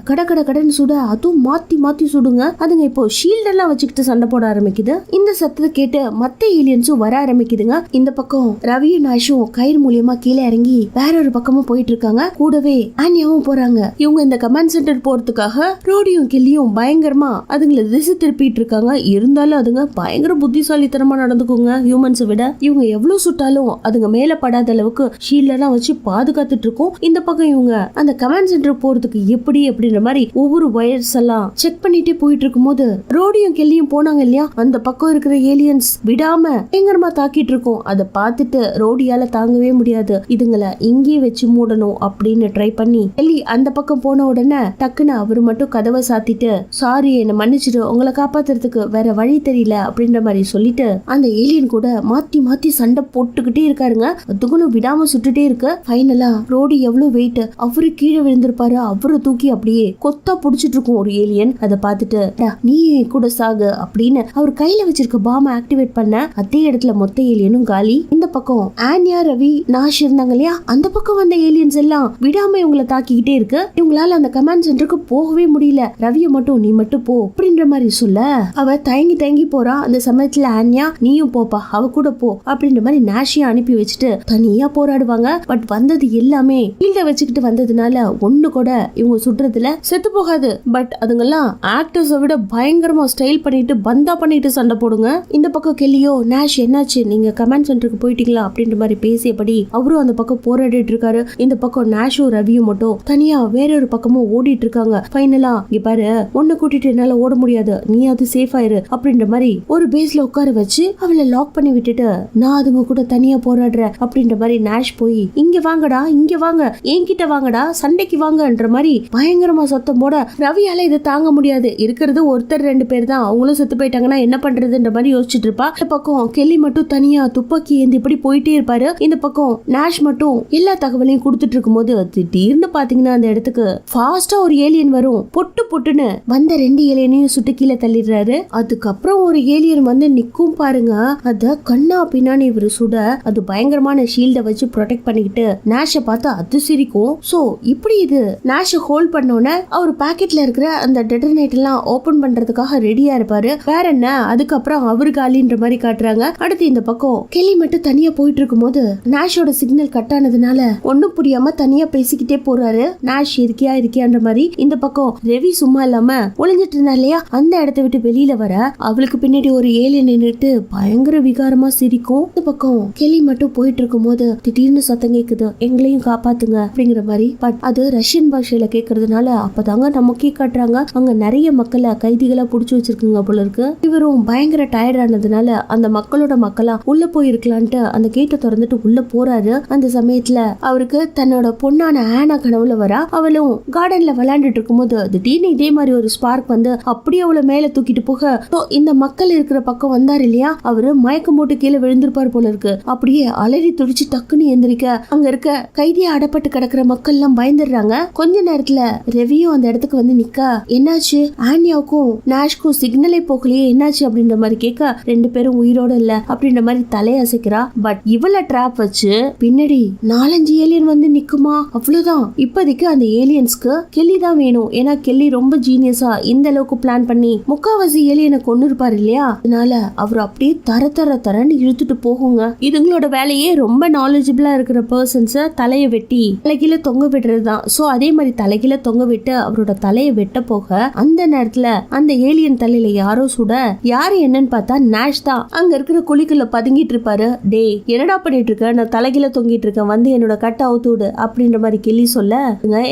கடன்னு சுட, அதுவும் மாத்தி மாத்தி சுடுங்க. அதுங்க இப்போ ஷீல்ட் எல்லாம் வச்சுக்கிட்டு சண்டை போட ஆரம்பிக்குது. இந்த சத்தத்தை கேட்டு மத்த ஏலியன்ஸும் வர ஆரம்பிக்குதுங்க. இந்த பக்கம் ரவியும் நாஷும் கயிறு மூலியமா கீழே இறங்கி வேற ஒரு பக்கமா போயிட்டு இருக்காங்க. கூடவே ஆன்யாவும் போறாங்க. இவங்க இந்த கமாண்ட் சென்டர் போறதுக்காக ரோடியும் கெல்லியும் பயங்கரமா அதுங்களை திசை திருப்பிட்டு இருக்காங்க. இருந்தாலும் அதுங்க பயங்கர புத்திசாலித்தனமா நடந்துக்குங்க ஹியூமன்ஸை விட. இவங்க எவ்வளவு சுட்டாலும் அதுங்க மேல படாத அளவுக்கு ஷீல்ட் எல்லாம் வச்சு பாதுகாத்துட்டு இருக்கும். இந்த பக்கம் இவங்க அந்த கமாண்ட் சென்டர் போறதுக்கு எப்படி அப்படின்ற மாதிரி ஒவ்வொரு வயர்ஸ் எல்லாம் செக் பண்ணிட்டே போயிட்டு இருக்கும் போது ரோடியும் கெல்லியும் போனாங்க இல்லையா, அந்த பக்கம் இருக்கிற ஏலியன்ஸ் விடாம பயங்கரமா தாக்கிட்டு இருக்கும். அதை பார்த்துட்டு ரோடியால தாங்கவே முடியாது. இதுங்களை இங்கே வச்சு மூடணும் அப்படின்னு ட்ரை பண்ணி கெல்லி அந்த பக்கம் போன உடனே டக்குன்னு அவரு மட்டும் கதவை சாத்திட்டு, சாரி என்ன மன்னிச்சிட்டு, உங்களை காப்பாத்துறதுக்கு வேற வழி தெரியல அப்படின்ற மாதிரி சொல்லிட்டு அந்த ஏலியன் கூட மாத்தி மாத்தி சண்டை போட்டுக்கிட்டே இருக்காருங்க. அதுங்களும் விடாம சுட்டுட்டே இருக்கு. ஃபைனலா ரோடி எவ்வளவு வெயிட், அவரு கீழே விழுந்திருப்பாரு. அவரை தூக்கி அப்படியே கொத்தா புடிச்சிட்டு இருக்கும் ஒரு ஏலியன். அதை பார்த்துட்டு நீ கூட சாகு அப்படின்னு அவர் கையில வச்சிருக்க பாம் ஆக்டிவேட் பண்ண அதே இடத்துல மொத்த ஏலியனும் காலி. இந்த பக்கம் ஆன்யா ரவி நாஷ் இருந்தாங்க இல்லையா, அந்த பக்கம் வந்த ஏலியன்ஸ் எல்லாம் விடாம இவங்களை தாக்கிக்கிட்டே இருக்கு. இவங்களால அந்த கமாண்ட் சென்டருக்கு போகவே முடியல. ரவிய மட்டும் நீ மட்டும் போ அப்படின்ற மாதிரி சொல்ல அவ தயங்கி போறா. அந்த சமயத்துல ஆன்யா நீயும் போப்பா, அவ கூட போ அப்படின்ற மாதிரி நாஷியா அனுப்பி வச்சுட்டு தனியா போராடுவாங்க. பட் வந்தது எல்லாமே ஃபீல்ட வச்சுக்கிட்டு வந்ததுனால ஒண்ணு கூட இவங்க சுடுறதுல செத்து போகாது. பட் அதுங்கெல்லாம் ஆக்டர்ஸை விட பயங்கரமா ஸ்டைல் பண்ணிட்டு பந்தா பண்ணிட்டு சண்டை போடுங்க. இந்த பக்கம் கெல்லியோ, நாஷ் என்னாச்சு, நீங்க கமாண்ட் சென்டருக்கு போயிட்டீங்களா அப்படின்ற மாதிரி பேசியபடி அவரும் அந்த பக்கம் போராடிட்டு இருக்காரு. இந்த பக்கம் நாஷும் ரவியும் மட்டும் தனியா வேற ஒரு பக்கமும் ஓடிட்டு இருக்காங்க. ஃபைனலா இங்க பாரு உன்னை கூட்டிட்டு என்னால ஓட முடியாது, நீ அது சேஃப் ஆயிரு அப்படின்ற மாதிரி ஒரு பேஸ்ல உட்கார வச்சு அவளை லாக் பண்ணி விட்டுட்டு நான் அதுங்க கூட தனியா போராடுறேன் அப்படின்ற மாதிரி நாஷ் போய் இங்க வாங்கடா, இங்க வாங்க, என்கிட்ட வாங்கடா, சண்டைக்கு வாங்கன்ற மாதிரி பயங்கரமா சத்தம் போட ரவியால இதை தாங்க முடியாது. இருக்கிறது ஒருத்தர் 2 பேர் தான், அவங்களும் செத்து போயிட்டாங்கன்னா என்ன பண்றதுன்ற மாதிரி யோசிச்சுட்டு இருப்பா. இந்த பக்கம் கெல்லி மட்டும் தனியா துப்பாக்கி ஏந்தி இப்படி போயிட்டே இருப்பாரு. இந்த பக்கம் நாஷ் மட்டும் எல்லா தகவலையும் கொடுத்துட்டு இருக்கும் போது திடீர்னு பாத்தீங்கன்னா அந்த இடத்துக்கு ஃபாஸ்டா ஒரு ஏலியன் வரும். பொட்டு பொட்டுன்னு வந்த 2 ஏலியனையும் சுட்டு கீழே தள்ளிடுறாரு. அதுக்கப்புறம் ஒரு ஏலியன் வந்து நிக்கும் பாருங்க. அத கண்ணா பின்னாடி இவரு சுட அது பயங்கரமான ஷீல்ட வச்சு ப்ரொடெக்ட் பண்ணிக்கிட்டு நாஷ பார்த்து அது சிரிக்கும். சோ இப்படி இது நாஷ ஹோல்ட் பண்ணோன்னே அவர் பாக்கெட்ல இருக்கிற அந்த டெட்டனேட் எல்லாம் ஓபன் பண்றதுக்காக ரெடியா இருப்பாரு. வேற என்ன, அதுக்கப்புறம் அவரு காலின்ற மாதிரி காட்டுறாங்க. அடுத்து இந்த பக்கம் கெல்லி மட்டும் தனியா போயிட்டு இருக்கும் போது நாஷோட சிக்னல் கட் ஆனதுனால ஒன்னும் புரியாம தனியா பேசிக்கிட்டே போறாரு. நாஷ் இருக்கியான்ற மாதிரி. இந்த பக்கம் ரவி சும்மா இல்லாம ஒளிஞ்சிட்டு இருந்தா இல்லையா, அந்த இடத்த விட்டு வெளியில வர அவளுக்கு பின்னாடி ஒரு ஏலியன் நின்னுட்டு பயங்கர விகாரமா சிரிக்கும். இந்த பக்கம் கெல்லி மட்டும் போயிட்டு இருக்கும் போது திடீர்னு சத்தம் கேக்குது, எங்களையும் காப்பாத்துங்க அப்படிங்கிற மாதிரி. பட் அது ரஷ்யன் பாஷையில கேக்குறதுனால அப்பதாங்க நமக்கே காட்டுறாங்க அங்க நிறைய மக்களை கைதிகளா புடிச்சு வச்சிருக்குங்க போல இருக்கு. இவரும் பயங்கர டயர்ட் ஆனதுனால அந்த மக்களா உள்ள போயிருக்கலான்ட்டு அந்த கேட்டை திறந்துட்டு உள்ள போறாரு. அந்த சமயத்துல அவருக்கு தன்னோட பொண்ணான ஆனா கனவுல வரா. அவளும் கார்டன்ல விளையாண்டுட்டு இருக்கும் போது திடீர்னு இதே மாதிரி ஒரு ஸ்பார்க் வந்து அப்படியே அவளை மேல தூக்கிட்டு போக இந்த மக்கள் இருக்கிற பக்கம் வந்தாரு இல்லையா, அவரு மயக்கம் போட்டு கீழே விழுந்திருப்பாரு போல இருக்கு. அப்படியே அலறி துடிச்சு டக்குன்னு எந்திரிக்க அங்க இருக்க கைதியா அடப்பட்டு கிடக்குற மக்கள் எல்லாம் பயந்துடுறாங்க. கொஞ்ச நேரத்துல ரெவியும் அந்த இடத்துக்கு வந்து நிக்க என்னாச்சு, ஆன்யாவுக்கும் நாஷ்க்கும் சிக்னலே போகலையே என்னாச்சு அப்படின்ற மாதிரி கேட்க 2 பேரும் உயிரோட இல்ல அப்படின்ற மாதிரி தலையசைக்கிறா. பட் இவள டிராப் வச்சு பின்னாடி 4-5 ஏலியன் வந்து நிக்குமா, அவ்வளவுதான். இப்போதைக்கு அந்த ஏலியன்ஸ்க்கு கெல்லி தான் வேணும். ஏன்னா கெல்லி ரொம்ப ஜீனியஸா இந்த அளவுக்கு பிளான் பண்ணி முக்காவாசி ஏலியனை கொண்டு இருப்பாரு இல்லையா, அதனால அவர் அப்படியே தரன்னு இழுத்துட்டு போகுங்க. இதுங்களோட வேலையே ரொம்ப நாலேஜபிளா இருக்கிற பர்சன்ஸ தலையை வெட்டி தலைகீழ தொங்க விடுறதுதான். சோ அதே மாதிரி தலைகீழ தொங்க விட்டு அவரோட தலையை வெட்ட போக அந்த நேரத்துல அந்த ஏலியன் தலையில யாரோ சுட, யாரு என்னன்னு பார்த்தா நாஷ் தான். அங்க இருக்கிற குழிக்குள்ள பதுங்கிட்டு இருப்பாரு. டே என்னடா பண்ணிட்டு இருக்க, நான் தலைகீழ தொங்கிட்டு இருக்கேன், வந்து என்னோட கட்டை அவுத்து விடு அப்படின்ற மாதிரி கெல்லி சொல்ல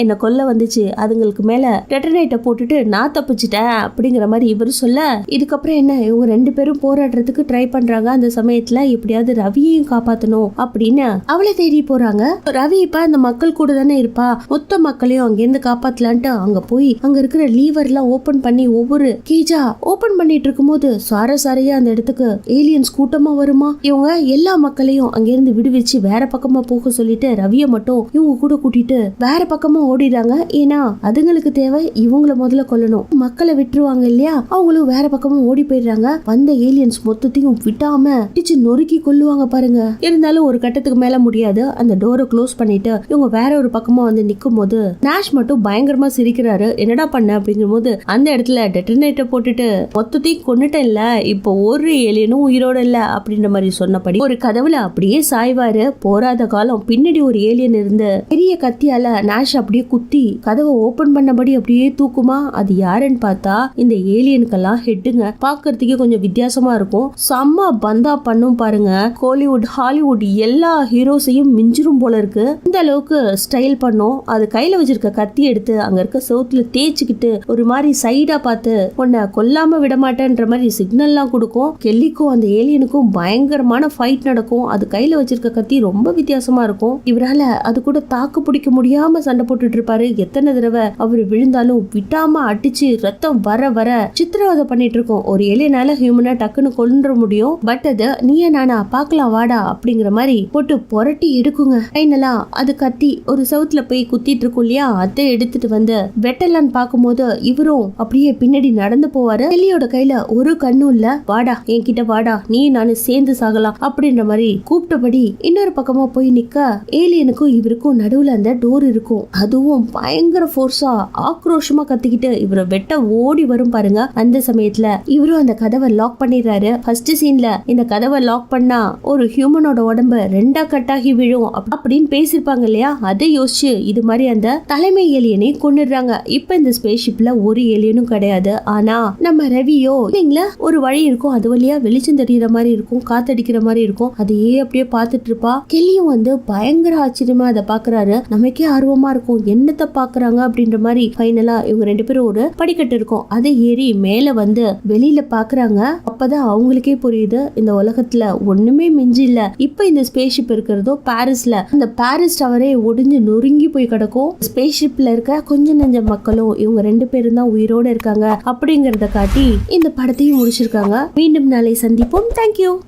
என்ன கொல்ல வந்துச்சு, அதுங்களுக்கு மேல டெட்டனேட்டை போட்டுட்டு நான் தப்பிச்சிட்டேன் அப்படிங்கிற மாதிரி இவரு சொல்ல, இதுக்கப்புறம் என்ன இவங்க 2 பேரும் போராடுறதுக்கு ட்ரை பண்றாங்க. அந்த சமயத்துல எப்படியாவது ரவியையும் காப்பாத்தணும் அப்படின்னு அவளை தேடி போறாங்க. ரவி இப்ப அந்த மக்கள் கூட தானே இருப்பா, மொத்த மக்களையும் அங்கிருந்து காப்பாத்தலான்ட்டு அங்க போய் அங்க இருக்கிற லீவர் எல்லாம் ஓபன் பண்ணி ஒவ்வொரு கேஜா ஓபன் பண்ணிட்டு இருக்கும் போது சாரையா அந்த இடத்துக்கு ஏலியன்ஸ் கூட்டமா வருமா. இவங்க எல்லா மக்களையும் அங்கிருந்து விடுவிச்சு வேற பக்கமா போக சொல்லிட்டு ரவிய மட்டும் இவங்க கூட கூட்டிட்டு வேற பக்கமா ஓடிடுறாங்க. ஏன்னா அதுங்களுக்கு தேவை இவங்கள முதல்ல கொல்லணும். மக்களை விட்டுருவாங்க இல்லையா, அவங்களும் வேற பக்கமா ஓடி போயிடுறாங்க. வந்த ஏலியன்ஸ் மொத்தத்தையும் விட்டாம பிடிச்சு நொறுக்கி கொல்லுவாங்க பாருங்க. இருந்தாலும் ஒரு கட்டத்துக்கு மேல முடியாது. அந்த டோரை க்ளோஸ் பண்ணிட்டு இவங்க வேற ஒரு பக்கமா வந்து நிக்கும் போது நாஷ் மட்டும் பயங்கரமா சிரிக்கிறாரு. என்னடா பண்ண அப்படிங்கும் போது அந்த இடத்துல டெட்டனேட்டர் போட்டுட்டு மொத்தத்தையும் கொன்னுட்டேன் இல்ல, இப்போ ஒரு ஏலியனும் உயிரோட இல்ல அப்படின்ற மாதிரி சொன்னபடி ஒரு கதவுல அப்படியே சாய்வாரு. போராத காலம் பின்னாடி ஒரு ஏலியன் இருந்து பெரிய கத்தியால நாஷ் அப்படியே குத்தி கதவை ஓபன் பண்ணபடி அப்படியே தூக்குமா. அது யாருன்னு பார்த்தா இந்த ஏலியனுக்கெல்லாம் ஹெட்டுங்க. பாக்குறதுக்கே கொஞ்சம் வித்தியாசமா இருக்கும். செம்ம பந்தா பண்ணும் பாருங்க. கோலிவுட் ஹாலிவுட் எல்லா ஹீரோஸையும் மிஞ்சிரும் போல இருக்கு. இந்த அளவுக்கு ஸ்டைல் பண்ணும். அது கையில வச்சிருக்க கத்தி எடுத்து அங்க இருக்க சவுத்துல தேய்ச்சிக்கிட்டு ஒரு மாதிரி சைடா பார்த்து உன்னை கொல்லாம விட மாட்டேன்ற மாதிரி சிக்னல்லாம் கொடுக்கும். கெல்லிக்கும் அந்த ஏலியனுக்கும் பயங்கரமான ஃபைட் நடக்கும். அது கையில வச்சிருக்க கத்தி ரொம்ப வித்தியாசமா இருக்கும். இவரால அது கூட தாக்கு பிடிக்க முடியாம சண்டை போட்டுட்டு இருப்பாரு. எத்தனை தடவை அவரு விழுந்தாலும் விட்டாம அடிச்சு ரத்தம் வர சித்திரவதை பண்ணிட்டு இருக்கும். ஒரு ஏலியனால ஹியூமனா டக்குன்னு கொல்ல முடியும். பட் அது நீயா நானா பாக்கலாம் வாடா அப்படிங்கிற மாதிரி போட்டு புரட்டி எடுக்குங்க. ஃபைனலா அது கத்தி ஒரு சவுத்துல போய் குத்திட்டு இருக்கும் இல்லையா, அதை எடுத்துட்டு வந்து வெட்டலான்னு பாக்கும்போது இவரும் அப்படியே பின்னாடி நடந்து போவாரு. கெல்லியோட கையில ஒரு கண்ணும் இல்ல. வாடா என்கிட்ட வாடா, நீ நானு சேர்ந்து சாகலாம் அப்படின்ற மாதிரி கூப்பிட்டபடி இன்னொரு பக்கமா போய் நிக்க ஏலியனுக்கும் இவருக்கும் நடுவுல அந்த டோர் இருக்கும். அதுவும் பயங்கர ஃபோர்ஸா ஆக்ரோஷமா கத்திக்கிட்டு இவரை வெட்ட ஓடி வரும் பாருங்க. அந்த சமயத்துல இவரும் அந்த கதவை லாக் பண்ணிடுறாரு. ஃபர்ஸ்ட் சீன்ல இந்த கதவை லாக் பண்ணா ஒரு ஹியூமனோட உடம்பு 2 கட்டாகி விழும் அப்படின்னு பேசிருப்பாங்க இல்லையா, அதை யோசிச்சு இது மாதிரி அந்த தலைமை ஏலியனை கொன்னுடுறாங்க. இப்ப இந்த ஸ்பேஸ்ஷிப்ல ஒரு ஏலியனும் கிடையாது. ஆனா நம்ம ரவியோ இல்லைங்களா ஒரு வழி இருக்கும், அது வழியா வெளிச்சம் தெரியற மாதிரி இருக்கும், காத்தடிக்கிற மாதிரி இருக்கும். அதையே அப்படியே பார்த்துட்டு இருப்பா. கெல்லியும் வந்து பயங்கர ஆச்சரியமா அதை பாக்குறாரு. நமக்கே ஆர்வமா இருக்கும் என்னத்த பாக்குறாங்க அப்படின்ற மாதிரி ஃபைனலா இவங்க 2 பேரும் ஒரு படிக்கட்டு இருக்கும், அதை ஏறி மேல வந்து வெளியில பாக்குறாங்க. அப்பதான் அவங்களுக்கே புரியுது இந்த உலகத்துல ஒண்ணுமே மிஞ்சி இல்ல. இப்ப இந்த ஸ்பேஸ் ஷிப் இருக்கிறதோ பாரிஸ்ல. அந்த பாரிஸ் டவரே ஒடிஞ்சு நொறுங்கி போய் கிடக்கும். ஸ்பேஸ் ஷிப்ல இருக்க கொஞ்ச நெஞ்ச மக்களும் இவங்க 2 பேரும் தான் உயிரோட இருக்காங்க அப்படிங்கறத காட்டி இந்த படத்தையும் முடிச்சிருக்காங்க. மீண்டும் நாளை சந்திப்போம். தேங்க்யூ.